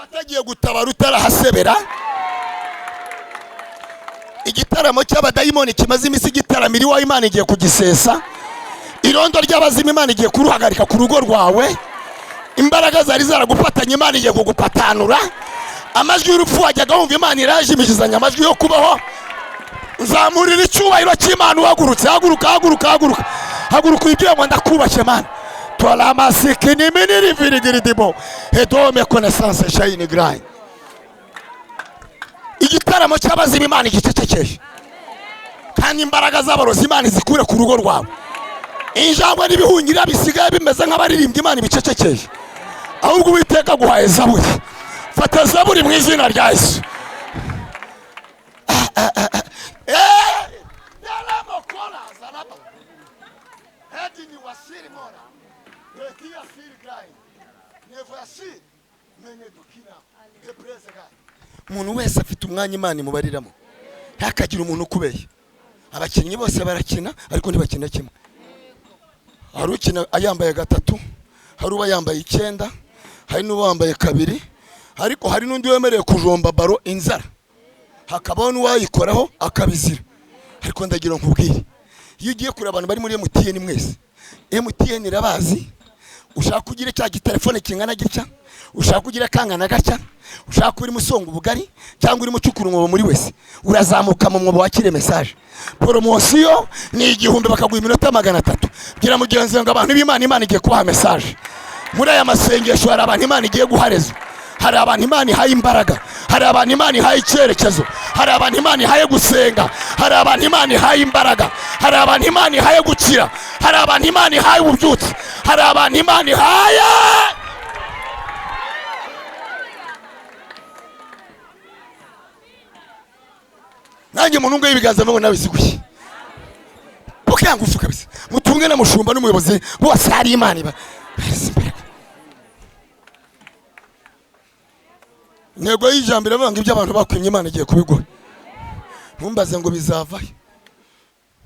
Atagiye gutabara utarahasebera. Igitaramo cy'abadayimoni kimaze imisi gitaramira iwawe, Imana igiye kugisesa. Irondo ry'abazima Imana igiye kuruhagarika ku rugo rwawe. Imbaraga zari zaragufatanya Imana igiye kugupatanura. Amajwi y'urupfu wajyaga wumva Imana iraje imijizanya amajwi yo kubaho. Nzamurira icyubahiro cy'Imana uhagurutse. Haguruka uyigira ngo ndakubashye Mana. Tola masiki ni miniri virigiridibo. Hedome connaissance shayini grind. Igitaramo cy'abazima Imana igicecekeshe. Kandi imbaraga z'abarozi Imana zikure ku rugo rwawe. Injangwe n'ibihungira bisigaye bimeze nk'abaririmbyi Imana ibicecekeshe. Ahubwo Uwiteka guhaye zaburi. Fata zaburi mu izina rya Yesu. Umuntu wese afite umwanya Imana imubariramo, ntakagira umuntu ukubeye. Abakinnyi bose barakina ariko ntibakina kimwe. Hari ukina ayambaye gatatu, hari uba yambaye 9, hari n'uba yambaye 2, ariko hari n'undi wemereye kujomba baro inzara, hakabaho n'uwayikoraho akabizira. Ariko ndagira nkubwire, iyo ugiye kure abantu bari muri MTN mwese, MTN irabazi. Ushaka kugira cya gitelefone kingana gitya, ushaka kugira kangana gacya, ushaka kuri musonga ubugari cyangwa uri mucukuru mwobo muri wese, urazamuka mu mwobo wakire message. Promotion ni 1000 bakaguha iminota 300. Gira mugenzi ngo abantu Imana igiye kubaha message. Muri aya masengesho hari abantu Imana igiye guhareza. Hari abantu Imana ihaye imbaraga, hari abantu Imana ihaye icyerekezo, hari abantu Imana ihaye gusenga, hari abantu Imana ihaye imbaraga, hari abantu Imana ihaye gukira, hari abantu Imana ihaye ububyutse, hari abantu Imana ihaye. Nanjye umuntu ngo ibiganza ngo nabiziguye. Bukangufu kabisa. Mutunge na mushumba n'umuyobozi bose hari Imana iba. Nego y'ijambo iravuga ibyo abantu bakwimye Imana igiye kubigura. Ntumbaze ngo bizavahe.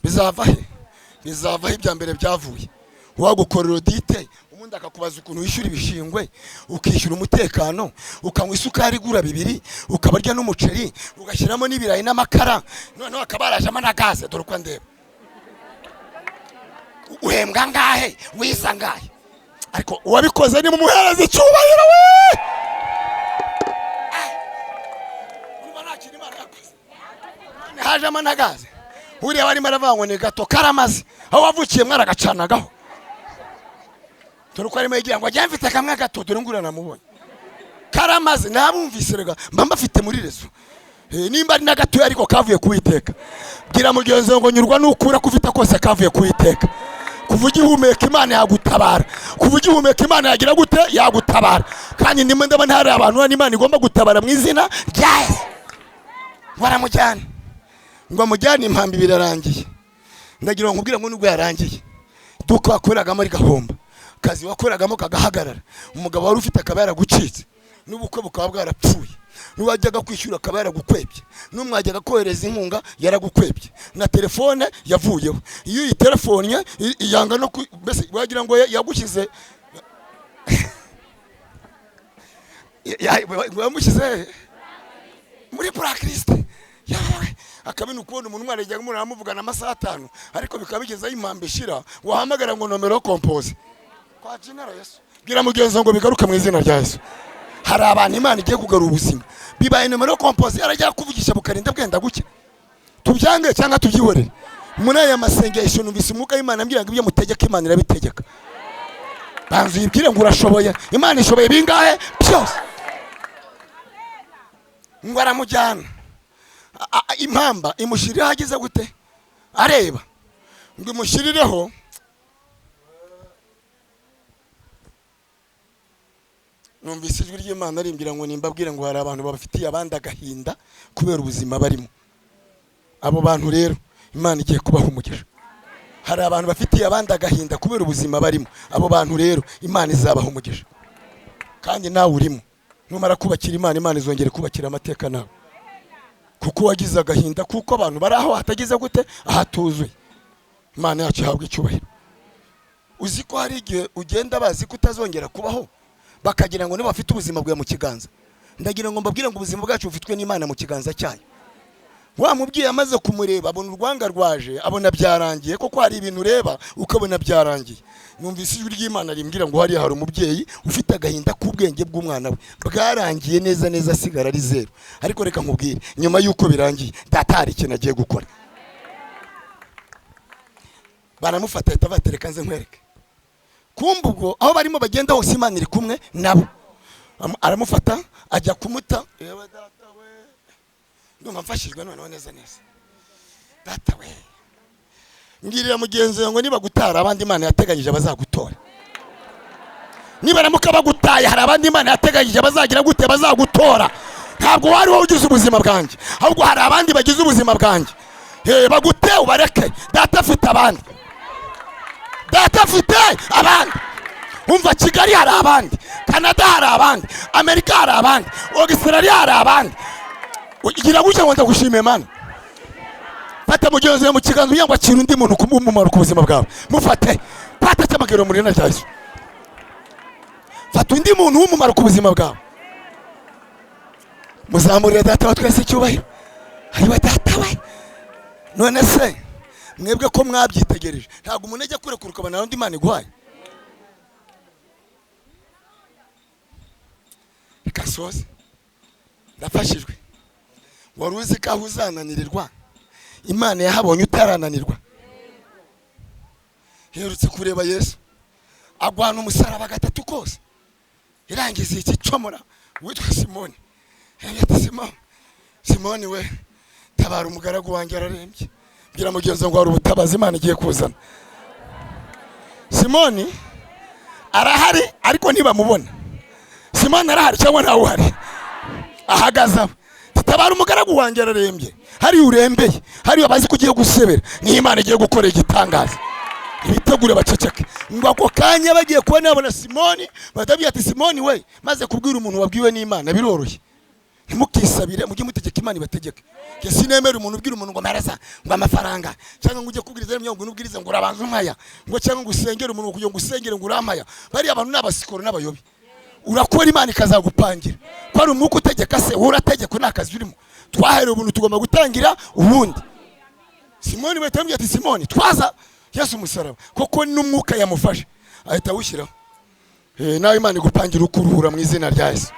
Bizavahe ibya mbere byavuye. Wagukorera audit, umuntu akakubaza ukuntu wishyura ibishingwe, ukishyura umutekano, ukanywa isukari igura 2, ukabarya n'umuceri, ugashyiramo n'ibirayi n'amakara, noneho akabarajamo na gaze. Dore uko ndeba. Uhembwa ngahe, wiza ngahe. Ariko uwabikoze ni mu muhereza icyubahiro we. hajemo na gaze uriya barimo aravangwa ni gato karamaze aho wavukiye mwaragacanagaho turuko arimo yigira ngo ajya mfite kamwe gato dore ngura namubonye karamaze nabumvise rega mba mbafite muri rezo nimba ari na gato ariko kavuye kuwiteka gira mugenzi ngo nyurwa n'ukura kufita kose kavuye kuwiteka kuvuga ihumeka Imana yagutabara kuvuga ihumeka Imana yagira gute yagutabara kandi ndimo ndabona hari abantu n'Imana igomba gutabara mu izina rya Yesu waramujyana ngo mujyane impambi birarangiye ndagira ngo nkubwire ngo nubwo yarangiye duko wakoreraga muri gahomba kazi wakoreragamo kagahagarara umugabo wari ufite akabara gucitse n'ubukwe bukaba bwarapfuye n'uwajyaga kwishyura akaba yaragukwebye n'umwajyaga kohereza inkunga yaragukwebye na telefone yavuyeho iyo iyi telefone yanga no mbese wagira ngo yagushyize yamushyize muri blacklist yawe akabinu kubona umuntu mwarejyaga umuntu aramuvugana amasaha 5 ariko bikaba bigezaho impambe ishira wahamagara ngo nomero compose kwa General Yesu bwira mugenzi ngo bigaruke mu izina rya Yesu hari abantu Imana igiye kugarura ubuzima bibaye nomero compose yarajya kuvugisha bukarinda bwenda guke tubyange cyangwa tubyihorere muri aya masengesho numvise umwuka w'Imana ambwira ngo ibyo mutegeka Imana irabitegeka banzu yibwire ngo urashoboye Imana ishoboye bingahe byose ngo aramujyana impamba imushirira hagize gute areba ngo imushirireho numvise ijwi ry'Imana arimbira ngo nimbabwire ngo hari abantu babafitiye abandi agahinda kubera ubuzima barimo abo bantu rero Imana igiye kubaha umugisha hari abantu bafitiye abandi agahinda kubera ubuzima barimo abo bantu rero Imana izabaha umugisha kandi nawe urimo numara kubakira Imana izongere kubakira amateka nawe kuko wagize agahinda kuko abantu bari aho hatagize gute ahatuzuye Imana yacu ihabwa icyubahiro uzi ko hari igihe ugenda bazi kutazongera kubaho bakagira ngo niba bafite ubuzima bwa mu kiganza ndagira ngo mbabwire ngo ubuzima bwacu bufitwe n'Imana mu kiganza cyayo wa mubwiye amaze kumureba abona urwanga rwaje abona byarangiye koko hari ibintu ureba ukabona byarangiye numvise ijwi ry'Imana rimbwira ngo hari umubyeyi ufite agahinda k'ubwenge bw'umwana we bwarangiye neza neza asigara ari zero ariko reka nkubwire nyuma yuko birangiye data hari ikintu agiye gukora baramufata ahita batereka nze nkwereke kumbugo aho barimo bagenda hose Imana iri kumwe nabo aramufata ajya kumuta yewe data we ndumva mfashijwe none neza neza data we ngirira mugenzi ngo niba gutara abandi Imana yateganyije bazagutora niba ramuka bagutaye hari abandi Imana yateganyije bazagira gute bazagutora ntabwo wari wowe ugize ubuzima bwanjye ahubwo hari abandi bagize ubuzima bwanjye bagute ubareke data afite abandi data afite abandi umva Kigali hari abandi Canada hari abandi Amerika hari abandi Australia hari abandi ugira gutya ngo ndagushimiye Imana fata mugenzi mu kiganza uyangwa kintu undi muntu kumumumara ku buzima bwawe mufate fata cyamagero muri na Yesu fata undi muntu w'umumaro ku buzima bwawe muzamurire data wa twese cyubahiro ayiwe data we none se mwebwe ko mwabyitegereje ntabwo umuntu ajya kurekuruka bana undi Imana iguhaye ikasoze ndafashijwe wari uzi ko aho uzananirirwa Imana yahabonye utarananirwa herutse kureba Yesu agwana umusaraba gatatu kose irangiza iki comora witwa Simoni yati Simoni we tabara umugaragu wanjye ararembye bwira mugenzi ngo hari ubutabazi Imana igiye kuzana Simoni arahari ariko ntibamubona Simoni arahari cyangwa ntawe uhari ahagaza tabara umugaragu wanjye ararembye hari urembeye hari abazi kugiye gusebera ni Imana igiye gukora igitangaza ibitegure baceceke ngo ako kanya bagiye kubona abona Simoni badabiye ati Simoni we maze kubwira umuntu wabwiwe n'Imana biroroshye ntimukisabire mujye mutegeka Imana ibategeke ke sinemera umuntu ubwira umuntu ngo marasa ngo amafaranga cyangwa ngo ujye kubwiriza n'imyongo n'ubwiriza ngo urabanza umaya ngo cyangwa ngo usengere umuntu kugira ngo usengere ngo uramaya bari abantu n'abasikoro n'abayobi urakora Imana ikazagupangira ko ari umwuka utegeka se urategeka n'akazi urimo twahereye ubuntu tugomba gutangira ubundi Simoni batamye ati Simoni twaza Yesu umusaraba koko n'umwuka yamufashe ahita wushyiraho nawe Imana igupangira ukuruhura mu izina rya Yesu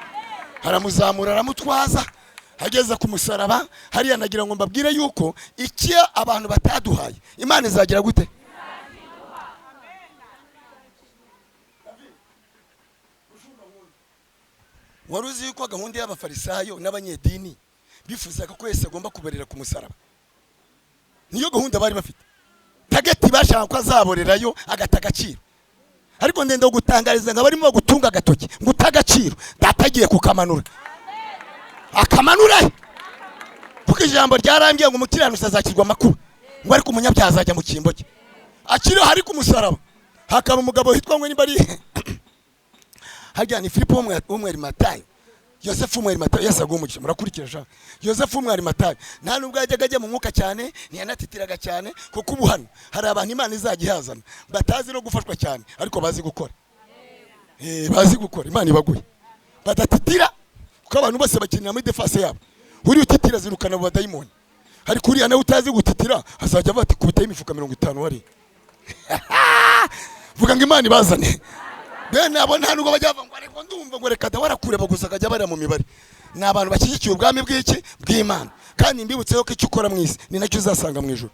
aramuzamura aramutwaza Hageze ku musaraba hariya nagira ngo mbabwire yuko iki abantu bataduhaye Imana izagira gute? Waruzi yuko gahunda y'abafarisayo n'abanyedini bifuzaga ko Yesu agomba kuberera ku musaraba. Niyo gahunda bari bafite. Tageti bashaka ko azaborerayo agatagaciro. Ariko ndende gutangariza ngo barimo gutunga agatoki ngo utagaciro datagiye kukamanura. Akamanura. Kuko ijambo ryarambye ngo umukiranusa azakirwa amakuru. Ngo ariko umunyabyaha azajya mu kimbo cye. Akiriho hari ku musaraba. Hakaba umugabo hitwa ngo niba ari hajya ni Filipo umwari Matayo. Yosefu umwari Matayo yasagumugisha murakurikira sha. Yosefu umwari Matayo nta nubwo yajyaga ajya mu mwuka cyane ntiyanatitiraga cyane kuko ubu hano hari abantu Imana izagihazana batazi no gufashwa cyane ariko bazi gukora. Bazi gukora Imana ibaguye. Badatitira kuko abantu bose bakinira muri defense yabo. Uri utitira zirukana abo badayimoni. Ariko uri nawe utazi gutitira azajya bati kubitaye imifuka 50 wari. Vuga ngo Imana ibazane. Bene abo nta nubwo bajya ngo ariko ndumva ngo reka dawara kureba gusa akajya bara mu mibare. Ni abantu bashyigikiye ubwami bw'iki bw'Imana. Kandi mbibutse ko icyo ukora mwisi ni nacyo uzasanga mu ijuru.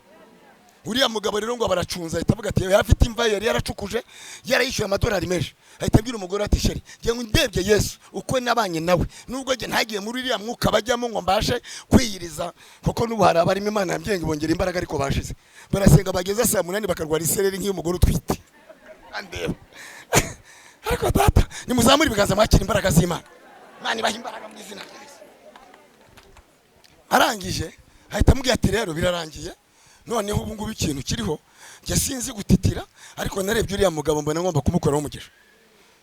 Uriya mugabo rero ngo baracunza ahita avuga ati yafite imva yari yaracukuje yarayishyuye amadolari menshi. Ahita abwira umugore ati sheri ngiye ngo ndebye Yesu uko nabanye nawe nubwo nge ntagiye muri uriya mwuka bajyamo ngo mbashe kwiyiriza kuko n'ubu hari abarimo Imana yambyenga bongera imbaraga ariko bashize. Barasenga bageze saa 8 bakarwara isereri nk'iyo umugore utwite. Andeba. Ariko data nimuzamura ibiganza mwakira imbaraga z'Imana. Imana ibaha imbaraga mu izina rya Yesu. Arangije ahita amubwira ati rero birarangiye noneho ubu ngubu ikintu kiriho nge sinzi gutitira ariko narebye uriya mugabo mbona ngomba kumukoraho umugisha.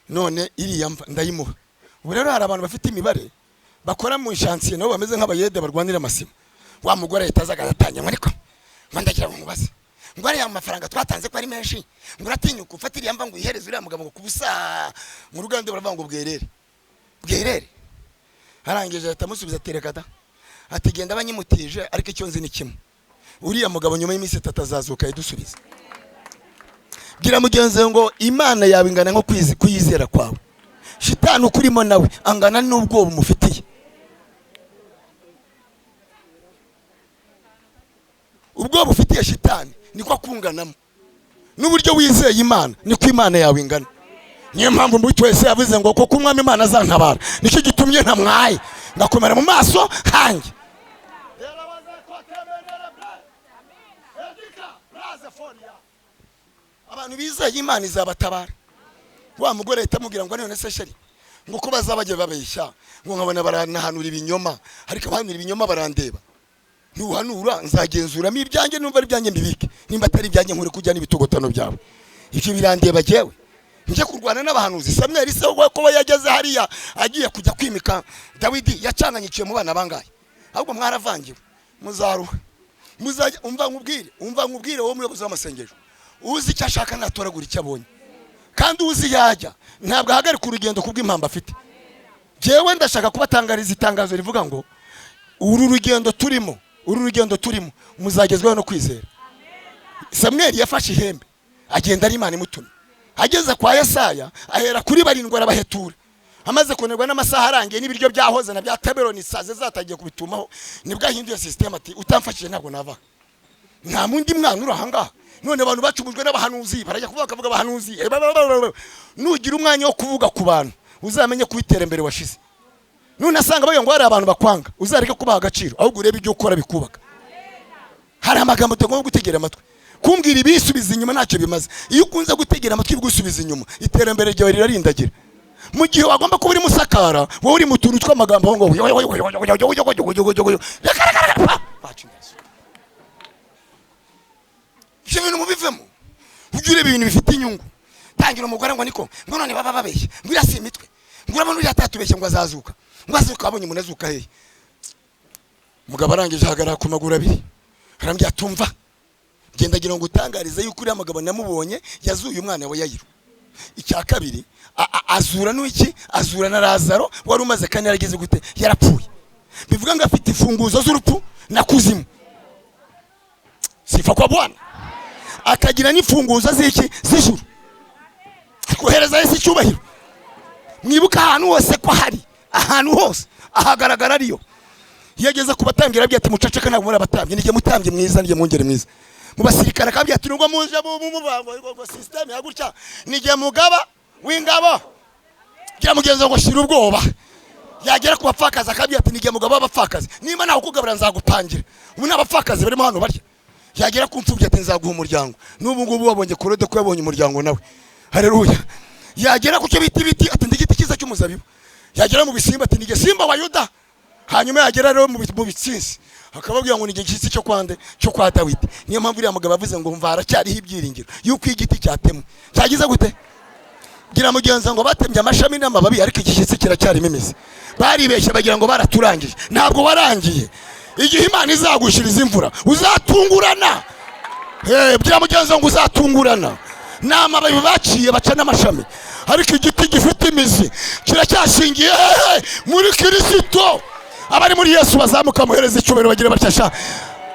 None iriya mva ndayimuha. Ubu rero hari abantu bafite imibare bakora mu chantier nabo bameze nk'abayede barwanira amasima. Wa mugore ahita azagatanya ariko mandagira ngo mubaze ngo ari amafaranga twatanze ko ari menshi ngo uratinyuka ufatira yamba ngo ihereze uriya mugabo ngo kubusa mu ruganda baravuga ngo bwerere. Arangije atamusubiza terekada ati genda banyimutije ariko icyo nzi ni kimwe uriya mugabo nyuma y'iminsi 3 azazuka idusubiza. Gira mugenzi ngo Imana yawe ingana nko kuyizera kwawe. Shitani ukurimo nawe angana n'ubwoba umufitiye. Ubwoba ufitiye shitani niko kunganamo. N'uburyo wizeye Imana niko Imana yawe ingana. Niyo mpamvu muri twese yavuze ngo ko kumwami Imana azantabara. Nicyo gitumye ntamwaye ngakomera mu maso hanjye. Abantu bizeye Imana izabatabara. Wa mugore itamubwira ngo none se sheri ngo ko bazabajye babeshya ngo nkabona baranahanura ibinyoma ariko abahanura ibinyoma barandeba. Nuhanura nzagenzuramo ibyanjye numva ari byanjye mbibike nimba atari byanjye nkure kujya n'ibitogotano byawe. Ibyo birandeba jewe. Nje kurwana n'abahanuzi. Samuel se ko yageze hariya agiye kujya kwimika Dawidi yacanganyikiye mu bana bangaye. Ahubwo mwaravangiwe. Muzaruha. Muzajya umva nkubwire wowe muyobozi w'amasengesho. Uzi icyo ashaka natoragura icyo abonye. Kandi uzi yajya ntabwo ahagarika urugendo kubw'impamba afite. Jewe ndashaka kubatangariza itangazo rivuga ngo uru rugendo turimo muzagezweho no kwizera. Samuel yafashe ihembe agenda ari Imana imutumye. Ageze kwa Yesaya ahera kuri 7 arabahetura. Amaze kunerwa n'amasaha arangiye n'ibiryo byahoze na bya taberoni saze zatagiye kubitumaho nibwo ahinduye system ati utamfashije ntabwo nava. Nta mundi mwana urahanga. None abantu bacumujwe n'abahanuzi barajya kuvuga kavuga abahanuzi. Nugira umwanya wo kuvuga ku bantu uzamenye kubitera imbere washize. None asanga bayo ngo hari abantu bakwanga uzareke kubaha agaciro ahubwo urebe ibyo ukora bikubaka. Hari amagambo tugomba gutegera amatwi. Kumbwira ibisubiza inyuma ntacyo bimaze. Iyo ukunze gutegera amatwi bigusubiza inyuma iterambere ryawe rirarindagira. Mu gihe wagomba kuba uri musakara wowe uri mu tuntu tw'amagambo ngo ibintu mubivemo ugire ibintu bifite inyungu. Tangira umugore ngo niko ngo none baba babeshye ngo irasi imitwe ngo urabona uri atatubeshye ngo azazuka ngo azuka abonye umuntu azuka hehe. Mugabo arangije hagarara ku maguru abiri arambye atumva genda gira ngo utangarize yuko uri amagabo namubonye yazuye umwana we Yayiro. Icya kabiri azura n'iki azura na Lazaro wari umaze kandi yarageze gute yarapfuye. Bivuga ngo afite ifunguzo z'urupfu na kuzimu. Sifa kwa Bwana. Akagira n'ifunguzo z'iki z'ijuru. Kohereza Yesu icyubahiro. Mwibuka ahantu hose ko hari ahantu hose ahagaragara ariyo. yageza kubatangira abye ati mucaceka ntabwo muri abatambye nige mutambye mwiza nige mwongere mwiza mu basirikare akabye ati nubwo muje mu system ya gutya nige mugaba w'ingabo gira mugenzo ngo shira ubwoba yagera kubapfakaza akabye ati nige mugaba w'abapfakazi nimba naho kugabura nzagupangira ubu n'abapfakazi barimo hano barya yagera kumfubye ati nzaguha umuryango n'ubu ngubu wabonye korode ko yabonye umuryango nawe haleluya yagera ku cyo biti ati ndigiti kiza cy'umuzabibu yagera mu bisimba ati nige simba wa Yuda hanyuma yagera rero mu bitsinsi akababwira ngo nige gitsi cyo kwande cyo kwa Dawidi niyo mpamvu uriya mugabo avuze ngo mvara cyariho ibyiringiro yuko igiti cyatemwe cyagize gute gira mugenza ngo batemye amashami n'amababi ariko igitsi kiracyarimo imizi baribeshye bagira ngo baraturangije ntabwo warangiye igihe Imana izagushiriza imvura uzatungurana gira mugenza ngo uzatungurana n'amababi baciye baca n'amashami ariko igiti gifite imizi kiracyashingiye muri Kristo abari muri Yesu bazamuka muhereza icyubahiro bagira bacyasha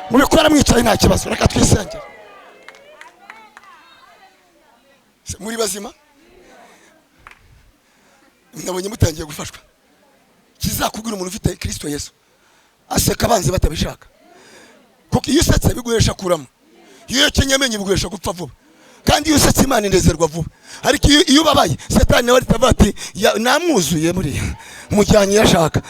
mubikora mwicaye nta kibazo reka twisengere muri bazima nabonye mutangiye gufashwa kizakubwira umuntu ufite Kristo Yesu aseka abanzi batabishaka kuko iyo usetse biguhesha kurama iyo kenyamenye biguhesha gupfa vuba kandi iyo usetse Imana inezerwa vuba ariko iyo babaye Satani nawe ritavati namwuzuye muri mujyanye yashaka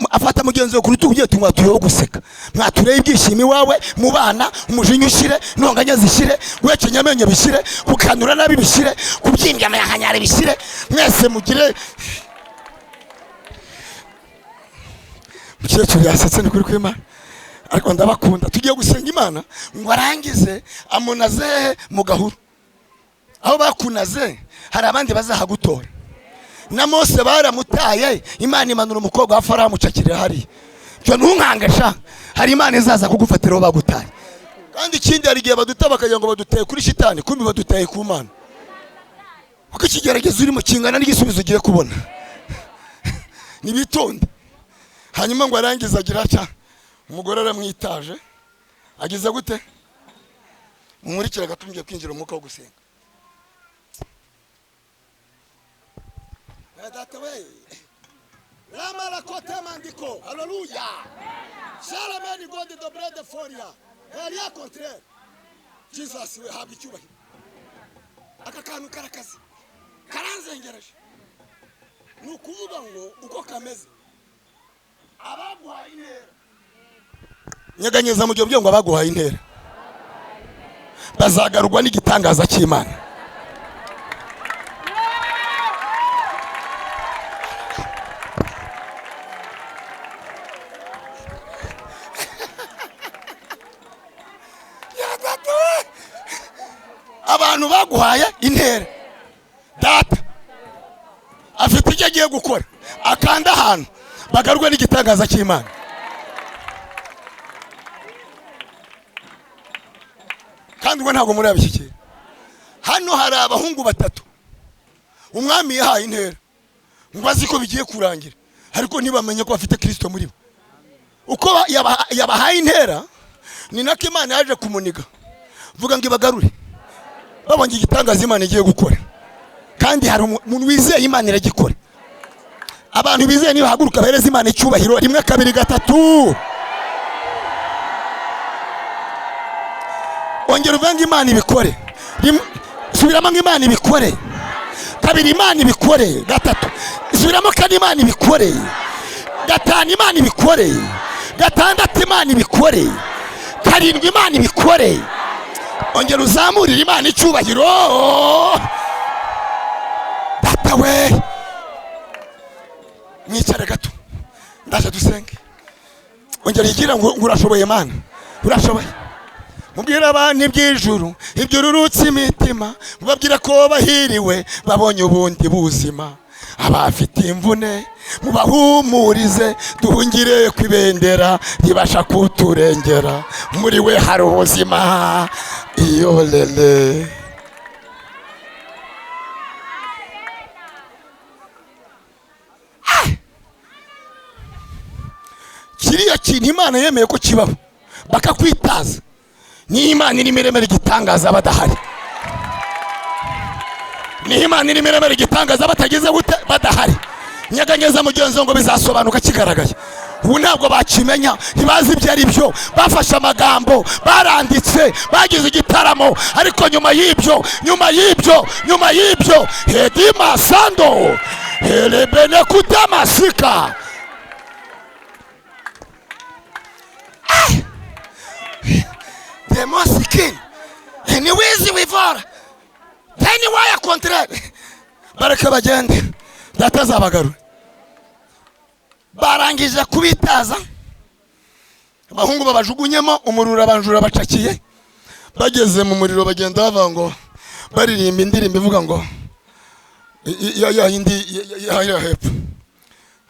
afata mugenzi wo kurutu ugiye tumwatuyeho guseka mwatureye ibyishimi wawe mu bana umujinya ushire ntonganya zishire wekenyamenye bishire kukanura nabi bishire kubyimbya amahanyare bishire mwese mugire mukecuru yasetse ni kuri kw'Imana ariko ndabakunda tugiye gusenga Imana ngo arangize amunaze mu gahuru aho bakunaze hari abandi bazahagutora na Mose baramutaye Imana imanura umukobwa wa Farawo mucakirira hari cyo ntunkangasha hari Imana izaza kugufatira aho bagutaye kandi ikindi hari igihe badutaba bakagira ngo baduteye kuri shitani kumbi baduteye ku Mana kuko ikigeragezo urimo kingana n'igisubizo ugiye kubona nibitonde hanyuma ngo arangiza agira cya umugore aramwitaje agize gute mumurikira gatumye kwinjira umwuka wo gusenga data we lama la kote mandiko haleluya shalameni god the bread for ya elia contraire Jesus we have icyubahiro aka kantu karakazi karanzengereje nukuvuga ngo uko kameze abaguhaye intera nyeganyeza mu gihe ngo abaguhaye intera bazagarurwa n'igitangaza cy'Imana abantu baguhaye intera data afite icyo agiye gukora akanda ahantu bagarurwa n'igitangaza cy'Imana kandi ngo ntabwo muri abishyikira hano hari abahungu batatu umwami yahaye intera ngo azi ko bigiye kurangira ariko ntibamenye ko bafite Kristo muri bo uko yabahaye intera ni nako Imana yaje kumuniga vuga ngo ibagarure babonye igitangaza Imana igiye gukora kandi hari umuntu wizeye Imana iragikora abantu bizeye niba haguruka bahereza Imana icyubahiro rimwe kabiri gatatu ongera uvange Imana ibikore subiramo ngo Imana ibikore kabiri Imana ibikore gatatu subiramo kandi Imana ibikore gatanu Imana ibikore gatandatu Imana ibikore karindwi Imana ibikore ongera uzamurire Imana icyubahiro data we mwicare gato ndaje dusenge ongera yigira ngo urashoboye Mana urashoboye mubwira abantu iby'ijuru iby'ururutse imitima mubabwira ko bahiriwe babonye ubundi buzima abafite imvune mubahumurize duhungire kwibendera ribasha kuturengera muri we hari ubuzima iyo lele kiriya kintu Imana yemeye ko kibaho bakakwitaza ni Imana iri miremere igitangaza badahari ni Imana iri miremere igitangaza batageze gute badahari nyeganyeza mugenzo ngo bizasobanuka kigaragaye ubu ntabwo bakimenya, ntibazi ibyo ari byo. Bafashe amagambo baranditse bagize igitaramo, ariko nyuma y'ibyo hedima sando helebene kutamasika. Demosikin ni wizi wivora teni waya kontrere. Bareka bagende, data zabagarura. Barangije kubitaza, abahungu babajugunyemo umuriro, abanjura bacakiye. Bageze mu muriro bagenda bavuga ngo, baririmba indirimbo ivuga ngo ya hepfo,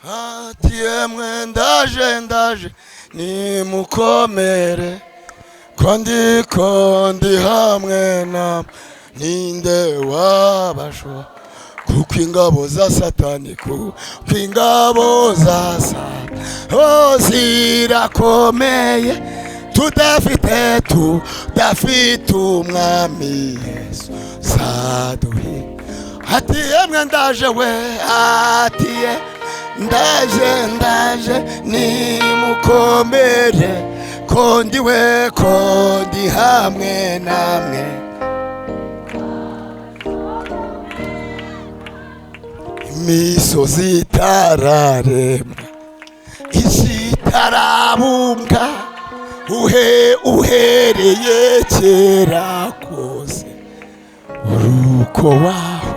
ati yemwe ndaje nimukomere, kondi hamwe na ninde wabasho, kuko ingabo za satani, kuko ingabo za satani zirakomeye, tudafite umwami Yesu zaduhi. Ati yemwe ndaje we, ati ndaje nimukomere, kondi hamwe namwe. Imisozi itararemwa, isi itarabumbwa, uhereye kera kose uruko waho.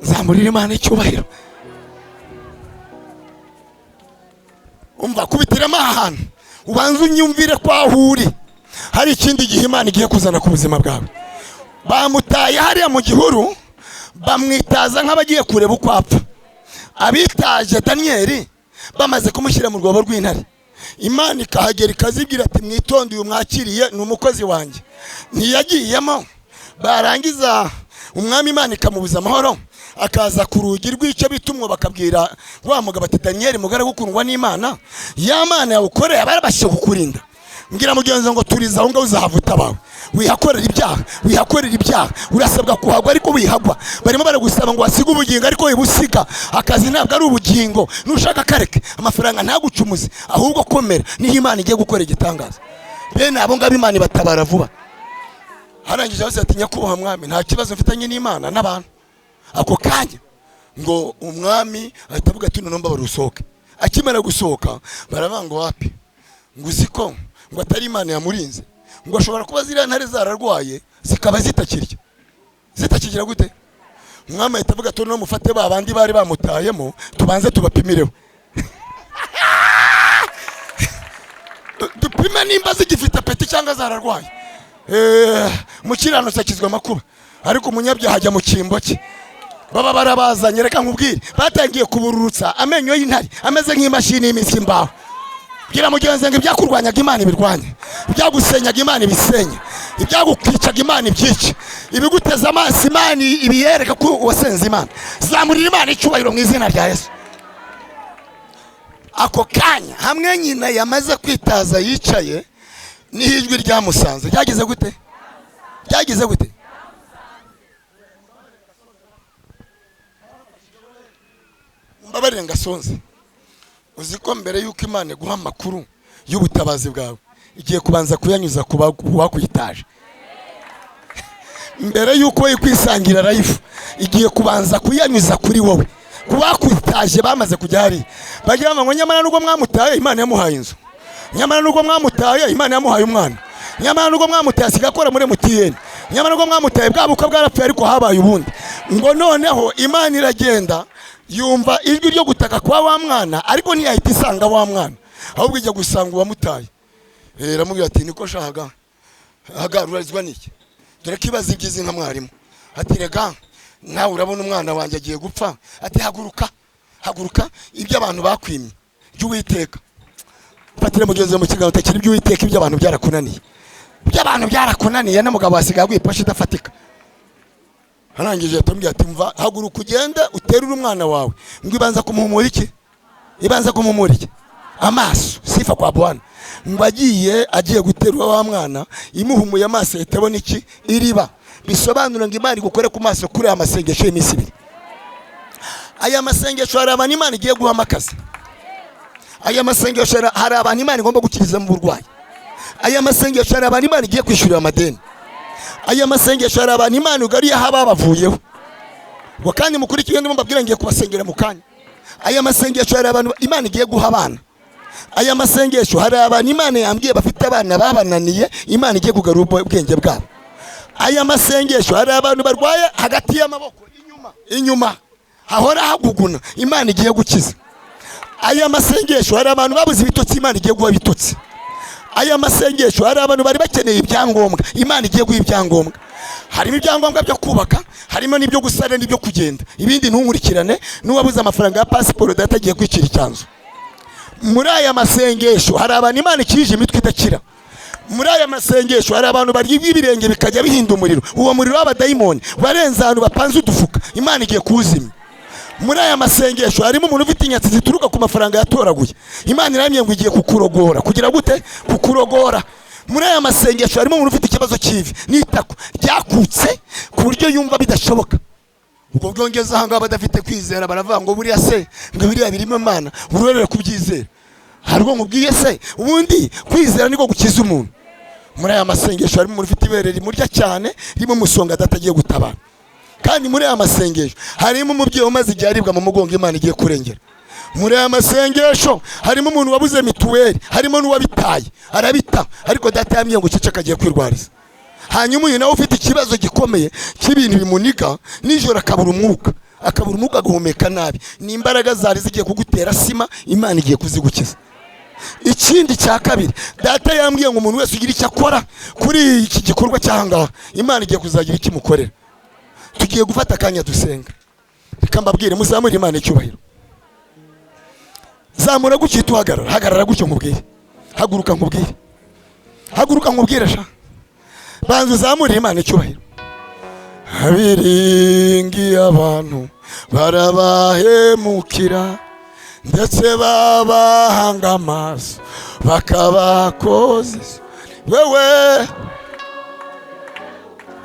Zamurira Imana icyubahiro. Umva kubitiramo ahantu ubanza unyumvire kwaho uri. Hari ikindi gihe Imana igiye kuzana ku buzima bwawe. Bamutaye hariya mu gihuru, bamwitaza nk'abagiye kureba uko apfa. Abitaje Daniyeli bamaze kumushyira mu rwobo rw'intare, Imana ikahagera ikazibwira ati mwitonde, uyu mwakiriye ni umukozi wanjye. Ntiyagiyemo. Barangiza umwami Imana ikamubuza amahoro, akaza ku rugi rw'icyo bitumwe bakabwira wa mugabo ati Daniyeli mugaragu ukundwa n'Imana, ya Mana yawukoreye barabashye kukurinda. Ngira mugenzi ngo turiza aho ngaho uzahavuta bawe. Wihakorera ibyaha urasabwa kuhagwa ariko wihagwa. Barimo baragusaba ngo wasige ubugingo ariko wibusiga. Akazi ntabwo ari ubugingo, nushaka kareke. Amafaranga ntagucumuze, ahubwo komera niho Imana igiye gukora igitangaza. Bene abo ngabo Imana ibatabara vuba. Harangije hose ati nyakubahwa mwami, nta kibazo mfitanye n'Imana n'abantu. Ako kanya ngo umwami ahita avuga ati none mbabara usohoke. Akimara gusohoka baravuga ngo wapi, ngo uziko ngo atari Imana yamurinze, ngo ashobora kuba ziriya ntare zararwaye zikaba zitakigira gute. Umwami ahita avuga ati none mufate ba bandi bari bamutayemo tubanze tubapimireho. Dupime nimba zigifite apeti cyangwa zararwaye. Mukiranutse akizwa makuba, ariko umunyabyaha ajya mu cyimbo cye. Baba barabazanye, reka nkubwire, batangiye kubururutsa amenyo y'intare ameze nk'imashini y'imisi imbaho. Bwira mugenzi ngo ibyakurwanyaga Imana ibirwanye, ibyagusenyaga Imana ibisenye, ibyagukwicaga Imana ibyice, ibiguteza amaso Imana ibiyereka ko wasenze Imana. Zamurira Imana icyubahiro mu izina rya Yesu. Ako kanya hamwe nyina yamaze kwitaza yicaye, n'ijwi ryamusanze ryagize gute. Mbabarire ngasonze. Uziko mbere yuko Imana iguha amakuru y'ubutabazi bwawe igiye kubanza kuyanyuza kubakwitaje. Mbere yuko yikwisangira life igiye kubanza kuyanyuza kuri wowe, kubakwitaje bamaze kujya hari. Bagira ngo nyamara nubwo mwamutaye Imana yamuhaye inzu, nyamara nubwo mwamutaye Imana yamuhaye umwana, nyamara nubwo mwamutaye sigakora muri MTN, nyamara nubwo mwamutaye bwabuka bwarapfuye ariko habaye ubundi. Ngo noneho Imana iragenda yumva ijwi ryo gutaka kwa wa mwana, ariko ntiyahita isanga wa mwana, ahubwo ijya gusanga uwamutaye. Ramubwira ati niko shahaga urarizwa n'iki, dore kibaza ibyizi nka mwarimu. Ati rega nawe urabona umwana wanjye agiye gupfa. Ati haguruka ibyo abantu bakwimye by'Uwiteka. Fatire mugenzi mu kiganiro utakiri by'Uwiteka, ibyo abantu byarakunaniye n'umugabo wasigaye agwipasha idafatika. Harangije atambwira ati mva haguruka ugende uterure umwana wawe. Ngo ibanza kumuhumura iki, amaso. Sifa kwa Bwana. Ngo agiye guterura wa mwana, imuhumuye amaso itabona iki, iriba. Bisobanura ngo Imana igukore ku maso kuri amasengesho y'iminsi 2. Aya masengesho hari abantu Imana igiye guhamakaza. aya masengesho hari abantu Imana igomba gukiriza mu burwayi. Aya masengesho hari abantu Imana igiye kwishyurira amadeni. Aya masengesho hari abantu Imana ugariye aho babavuyeho. Ngo kandi mukurikiye ndimo mbabwira ngiye kubasengera mu kanya. Aya masengesho hari abantu Imana igiye guha abana. Aya masengesho hari abantu Imana yambwiye bafite abana babananiye, Imana igiye kugarura ubwenge bwabo. Aya masengesho hari abantu barwaye hagati y'amaboko inyuma hahora haguguna, Imana igiye gukiza. Aya masengesho hari abantu babuze ibitotsi, Imana igiye guha ibitotsi. Aya masengesho hari abantu bari bakeneye ibyangombwa, Imana igiye guha ibyangombwa. Harimo ibyangombwa byo kubaka, harimo n'ibyo gusara n'ibyo kugenda. Ibindi ntunkurikirane, n'uwabuze amafaranga ya passport data agiye kwicira icyanzu. Muri aya masengesho hari abantu Imana ikije imitwe idakira. Muri aya masengesho hari abantu barya ibirenge bikajya bihinda umuriro. Uwo muriro w'abadayimoni barenza ahantu bapanze udufuka, Imana igiye kuwuzimya. Muri aya masengesho harimo umuntu ufite inyatsi zituruka ku mafaranga yatoraguye, Imana iramye ngo igiye kukurogora. Kugira gute? Kukurogora. Muri aya masengesho harimo umuntu ufite ikibazo cy'ivi n'itako ryakutse ku buryo yumva bidashoboka. Ubwo bwongeza ahanga badafite kwizera baravuga ngo buriya se ngo biriya birimo Imana urorere kubyizera. Harwo nkubwiye se ubundi kwizera niko gukiza umuntu. Muri aya masengesho harimo umuntu ufite ibere rimurya cyane ririmo umusonga adatagiye gutabara. Kandi muri aya masengesho harimo umubyeyi umaze igihe aribwa mu mugongo, Imana igiye kurengera. Muri aya masengesho harimo umuntu wabuze mituweli, harimo n'uwabitaye arabita, ariko data yambwiye ngo cece akagiye kwirwariza. Hanyuma uyu nawe ufite ikibazo gikomeye cy'ibintu bimuniga, nijoro akabura umwuka agahumeka nabi, n'imbaraga zari zigiye kugutera sima, Imana igiye kuzigukiza. Ikindi cya kabiri, data yambwiye ngo umuntu wese ugira icyo akora kuri iki gikorwa cy'ahangaha, Imana igiye kuzagira ikimukorera. Tugiye gufata akanya dusenga. Reka mbabwire muzamure Imana icyubahiro. Zamura gutyo tuhagarara, hagarara gutyo nkubwire. Haguruka nkubwire sha. Banza uzamure Imana icyubahiro. Abiringiye abantu barabahemukira, ndetse babahanga amaso bakabakoza wewe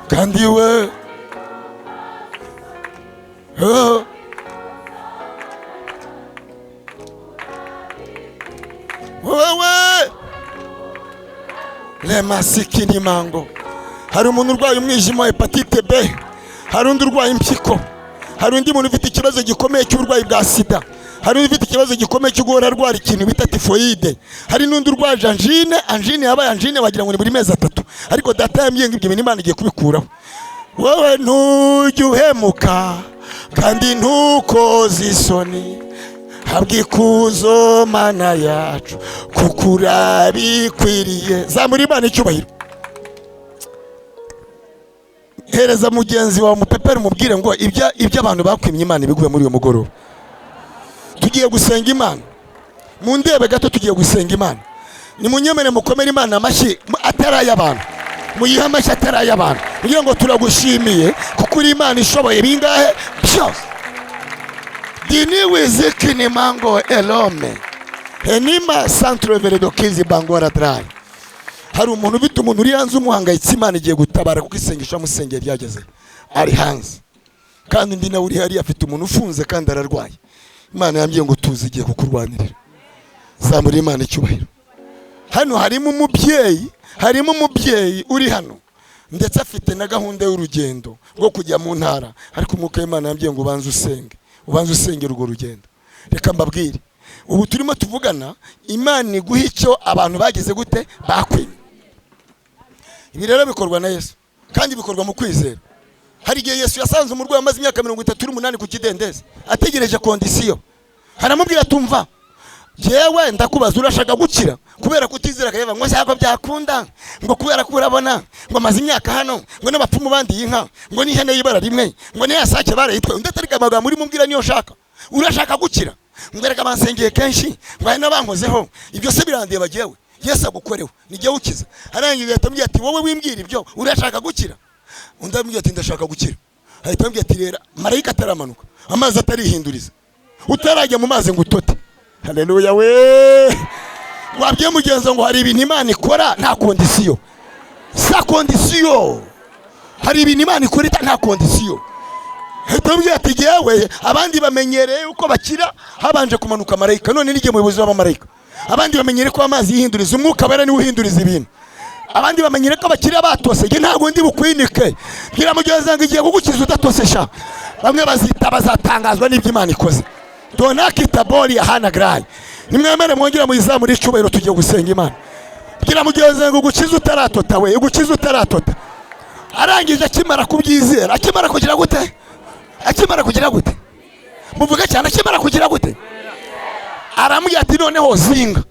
kandi wewe le masikini mango. Hari umuntu urwaye umwijima wa hepatite B, hari undi urwaye impyiko, hari undi muntu ufite ikibazo gikomeye cy'uburwayi bwa sida, hari undi ufite ikibazo gikomeye cyo guhora arwara ikintu bita tifoide, hari n'undi urwaje anjine yabaye anjine wagira ngo ni buri mezi 3, ariko data yambwiye ngo ibyo bintu Imana igiye kubikuraho. Wowe ntujye uhemuka kandi ntukoze isoni, habwa ikuzo Mana yacu kuko urabikwiriye. Zamura Imana icyubahiro. Hereza mugenzi wawe umupepere umubwire ngo ibyo abantu bakwimye Imana ibiguhe muri uyu mugoroba. Tugiye gusenga Imana. Mu ndebe gato tugiye gusenga Imana. Nimunyemere mukomere Imana amashyi ataraye abantu. Muyihe amashyi ataraye abantu. Kugira ngo turagushimiye kuko uri Imana ishoboye bingahe byose. Dini wizikini mango elome. Enima centre veredo kizi bangora dry. Hari umuntu ufite umuntu uri hanze umuhangayitse, Imana igiye gutabara kuko isengesho amusengera ryageze. Ari hanze. Kandi ndi nawe uri hari afite umuntu ufunze kandi ararwaye. Imana yambwiye ngo tuzi igiye kukurwanirira. Zamura Imana icyubahiro. Hano harimo umubyeyi uri hano ndetse afite na gahunda y'urugendo rwo kujya mu ntara, ariko umwuka w'Imana yambwiye ngo ubanze usengera urwo rugendo. Reka mbabwire, ubu turimo tuvugana, Imana iguha icyo abantu bageze gute bakwimye. Ibi rero bikorwa na Yesu kandi bikorwa mu kwizera. Hari igihe Yesu yasanze umurwayi amaze imyaka 38 ku kidendezi ategereje kondisiyo. Haramubwira tumva, jewe ndakubaza urashaka gukira kubera kutizera kayeva ngo cyako byakunda, ngo kubera ko urabona ngo amaze imyaka hano, ngo n'abapfumu bandi yinka, ngo n'ihene y'ibara rimwe, ngo n'iyasake barayitwe, ndatarika amagambo muri mumbwira niyo shaka. Urashaka gukira ngwereka bansengeye kenshi ngo ari nabankozeho, ibyo se birandiye bagiyewe. Yesu agukoreho nijye ukiza. Arangiye yatamubwiye ati wowe wimbwira ibyo urashaka gukira. Undi amubwiye ati ndashaka gukira. Ahita ambwiye ati rera marayika ataramanuka, amazi atarihinduriza, utarajya mu mazi ngo utote. Haleluya we. Wabwiye mugenzo ngo hari ibintu Imana ikora nta kondisiyo. Sa kondisiyo. Hari ibintu Imana ikora nta kondisiyo. Hetubwiye ati yewe abandi bamenyereye uko bakira habanje kumanuka marayika, none n'igihe muyobozi w'abamarayika. Abandi bamenyere ko amazi yihinduriza, umwuka wera niwe uhinduriza ibintu. Abandi bamenyere ko bakira batose, nge ntabwo ndi bukwinike. Bwira mugenzi wanjye igiye kugukiza udatosesha. Bamwe bazatangazwa n'ibyo Imana ikoze. Donakita bori ya Hana Gray. Nimwemere mwongera muyizamura icubahiro tugiye gusenga Imana. Bwira mugenzi wanjye ugukiza utaratota we, ugukiza utaratota. Arangije akimara kubyizera, akimara kugira gute? Akimara kugira gute? Muvuga cyane, akimara kugira gute? Aramubwira ati noneho zinga.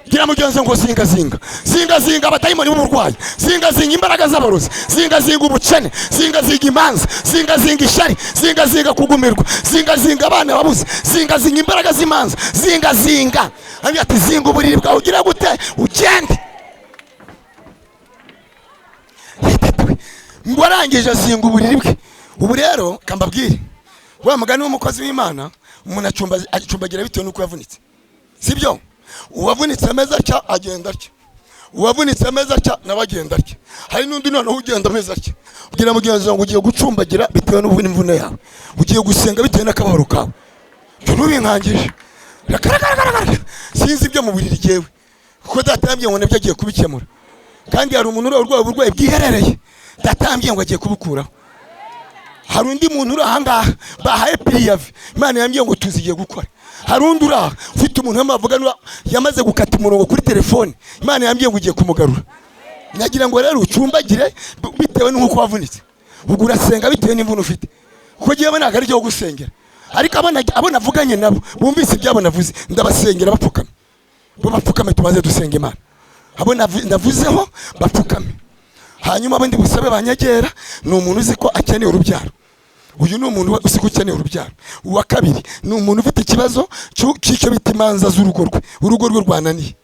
Bwira mugenzi ngo zinga zinga. Zinga zinga abadayimoni b'uburwayi. Zinga zinga imbaraga z'abarozi. Zinga zinga ubukene. Zinga zinga imanza. Zinga zinga ishari. Zinga zinga kugumirwa. Zinga zinga abana babuze. Zinga zinga imbaraga z'imanza. Zinga zinga. Aramubwira ati zinga uburiri bwawe ugira gute? Ugende. Ngo arangije zinga uburiri bwe. Ubu rero kambabwire, wa mugani w'umukozi w'Imana, umuntu acumbagira bitewe nuko yavunitse. Sibyo? Uwavunitse ameza atya agenda atya. Uwavunitse ameza atya nabagenda atya. Hari n'undi noneho ugenda ameza atya. Bwira mugenzi wanjye ugiye gucumbagira bitewe n'imvune yawe. Ugiye gusenga bitewe n'akababaro kawe. Ntubinkangije. Sinzi ibyo mu buriri jewe. Kuko datambye ngo nabyo agiye kubikemura. Kandi hari umuntu urwaye uburwayi bwiherereye. Datambye ngo agiye kubukuraho. Hari undi muntu uri ahangaha bahaye piriyavi, Imana yambwiye ngo tuzigiye gukora. Hari undi uri aha ufite umuntu amavuga yamaze gukata umurongo kuri telefone, Imana yambwiye ngo ugiye kumugarura. Nagira ngo rero ucumbagire bitewe n'uko wavunitse. Ugura senga bitewe n'imvune ufite. Kuko giye bana ari cyo gusengera. Ariko abo navuganye nabo bumvise ibyabo navuze, ndabasengera bapfukame. Bo bapfukame tumaze dusenga Imana. Abo ndavuzeho bapfukame. Hanyuma abandi busabe banyagera ni umuntu uzi ko akeneye urubyaro. Uyu ni umuntu uzi ko akeneye urubyaro. Uwa kabiri ni umuntu ufite ikibazo cy'icyo bita imanza z'urugo rwe. Urugo rwe rwananiye.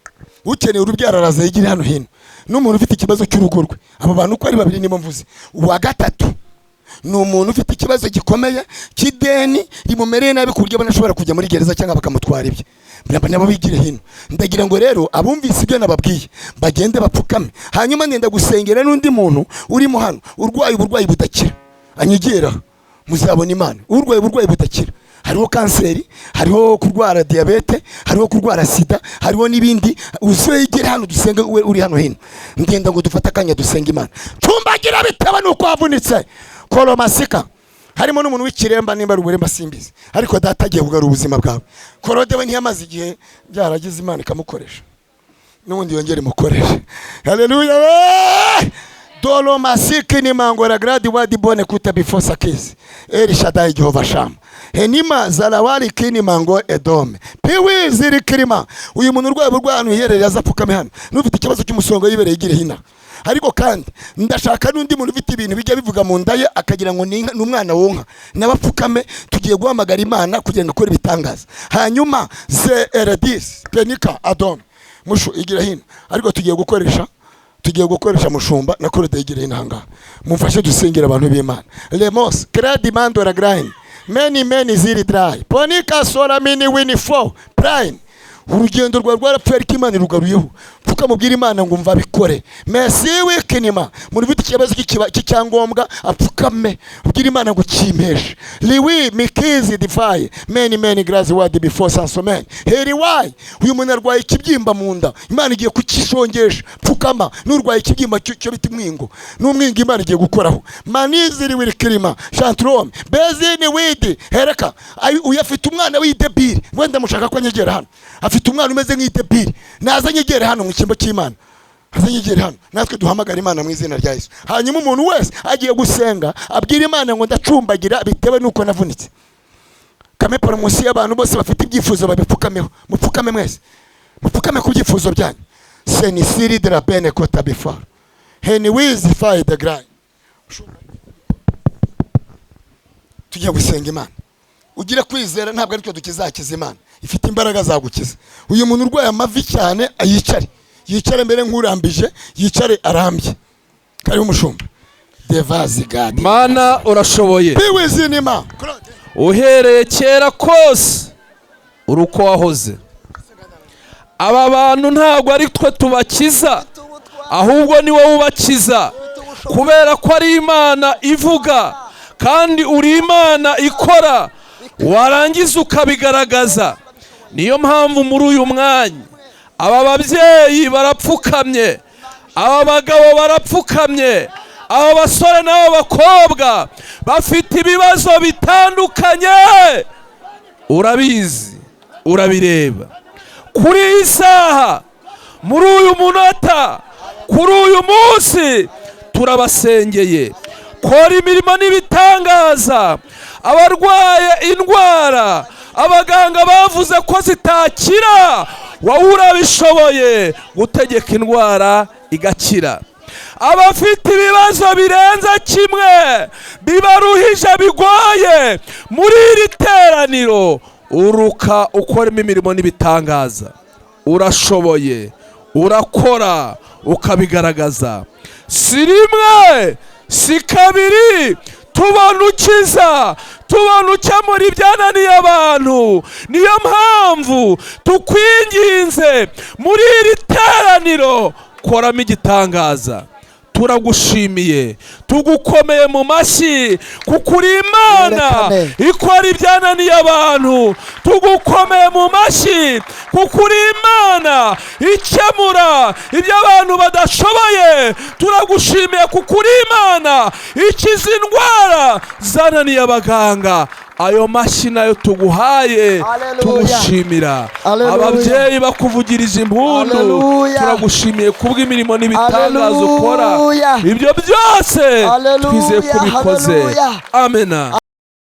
Ukeneye urubyaro araza yigira hano hino. Ni umuntu ufite ikibazo cy'urugo rwe. Abo bantu uko ari babiri nimo mvuze. Uwa gatatu ni umuntu ufite ikibazo gikomeye cy'ideni rimumereye nabi ku buryo banashobora kujya muri gereza cyangwa bakamutwara ibye. Nabo bigire hino. Ndagira ngo rero abumvise ibyo nababwiye bagende bapfukame. Hanyuma ndenda gusengera n'undi muntu urimo hano urwaye uburwayi budakira. Anyegera muzabona Imana. Urwaye uburwayi budakira. Hariho kanseri, hariho kurwara diabete, hariho kurwara sida, hariho n'ibindi. Uzegere hano dusenga uri hano hino. Ndenda ngo dufata akanya dusenga Imana. Tumbagira bitewe nuko wavunitse. Kolo masika. Harimo n'umuntu w'ikiremba nimba ruburemba simbizi. Ariko datagiye kugarura ubuzima bwawe. Korode we ntiyamaze igihe byaragize Imana ikamukoresha. N'undi yongere mukoresha. Haleluya. Dolo masiki ni mangora gradi wadi bone kuta before sakisi. Eri Shaddai Jehova Shama. Henima zarawali kini mango edome. Piwi ziri kirima. Uyu muntu urwaye uburwayi hano yiherereye azapfukame hano. N'ufite ikibazo cy'umusonga yibereye igire hina. Ariko kandi ndashaka n'undi muntu ufite ibintu bijya bivuga mu ndaye akagira ngo ni umwana wonka. Nabapfukame tugiye guhamagara Imana kugira ngo ikore ibitangaza. Hanyuma ze eredis penika adome. Mushu igira hino. Ariko tugiye gukoresha mushumba na korode igira hino hanga. Mumfashe dusengera abantu b'Imana. Lemos kredi mando la grind. Many ziri dry. Ponika sola mini wini 4 prime. Urugendo rwa rwarapfuye ariko Imana irugaruyeho. Pfuka mubwira Imana ngo umva bikore. Merci wekenima. Muri biti kibazo cy'icyangombwa apfukame. Ubwira Imana ngo kimpeshe. Liwi mikizi defy. Many grace word before sansomen. Heri why? Uyu muntu arwaye ikibyimba mu nda. Imana igiye kukishongesha. Pfukama n'urwaye ikibyimba cyo biti mwingo. N'umwingo Imana igiye gukoraho. Maniziri wirikirima. Chantrom. Bezini widi. Hereka. Uyafite umwana w'idebiri. Wenda mushaka ko nyegera hano. Afite umwana umeze nk'idebiri. Nazanyegere hano mu cyimbo cy'Imana. Azanyegere hano. Natwe duhamagara Imana mu izina rya Yesu. Hanyuma umuntu wese agiye gusenga abwira Imana ngo ndacumbagira bitewe nuko navunitse. Kame promotion y'abantu bose bafite ibyifuzo babipfukameho. Mupfukame mwese. Mupfukame ku byifuzo byanyu. Senisiri de la peine kota before. Anyways fight the grind. Tugiye gusenga Imana. Ugira kwizera ntabwo aricyo dukizakiza Imana. Ifite imbaraga zagukiza. Uyu muntu urwaye amavi cyane ayicare. Yicare mbere nk'urambije, yicare arambye. Kari umushumba. Devazi God. Mana urashoboye. Biwizinima. Uhereye kera kose uruko wahoze. Aba bantu ntabwo ari twe tubakiza, ahubwo ni wowe ubakiza. Kubera ko ari Imana ivuga kandi uri Imana ikora, warangiza ukabigaragaza. Niyo mpamvu muri uyu mwanya aba babyeyi barapfukamye, aba bagabo barapfukamye, aba basore n'aba bakobwa bafite ibibazo bitandukanye. Urabizi, urabireba. Kuri iyi saha, muri uyu munota, kuri uyu munsi, turabasengeye. Kora imirimo n'ibitangaza. Abarwaye indwara abaganga bavuze ko zitakira, wowe urabishoboye gutegeka indwara igakira. Abafite ibibazo birenze kimwe, bibaruhije, bigoye, muri iri teraniro uruka ukoremo imirimo n'ibitangaza. Urashoboye, urakora, ukabigaragaza. Si rimwe, si kabiri, tubona ukiza, tubona ukemura ibyananiye abantu. Niyo mpamvu tukwinginze muri iri teraniro, koramo igitangaza. Turagushimiye, tugukomeye mu mashyi, kuko uri Imana ikora ibyananiye abantu. Tugukomeye mu mashyi, kuko uri Imana ikemura ibyo abantu badashoboye. Turagushimiye kuko uri Imana ikiza indwara zananiye abaganga. Ayo mashyi nayo tuguhaye, tugushimira. Ababyeyi bakuvugirije impundu, turagushimiye kubw'imirimo n'ibitangaza ukora. Ibyo byose twizeye kubikoze. Amena.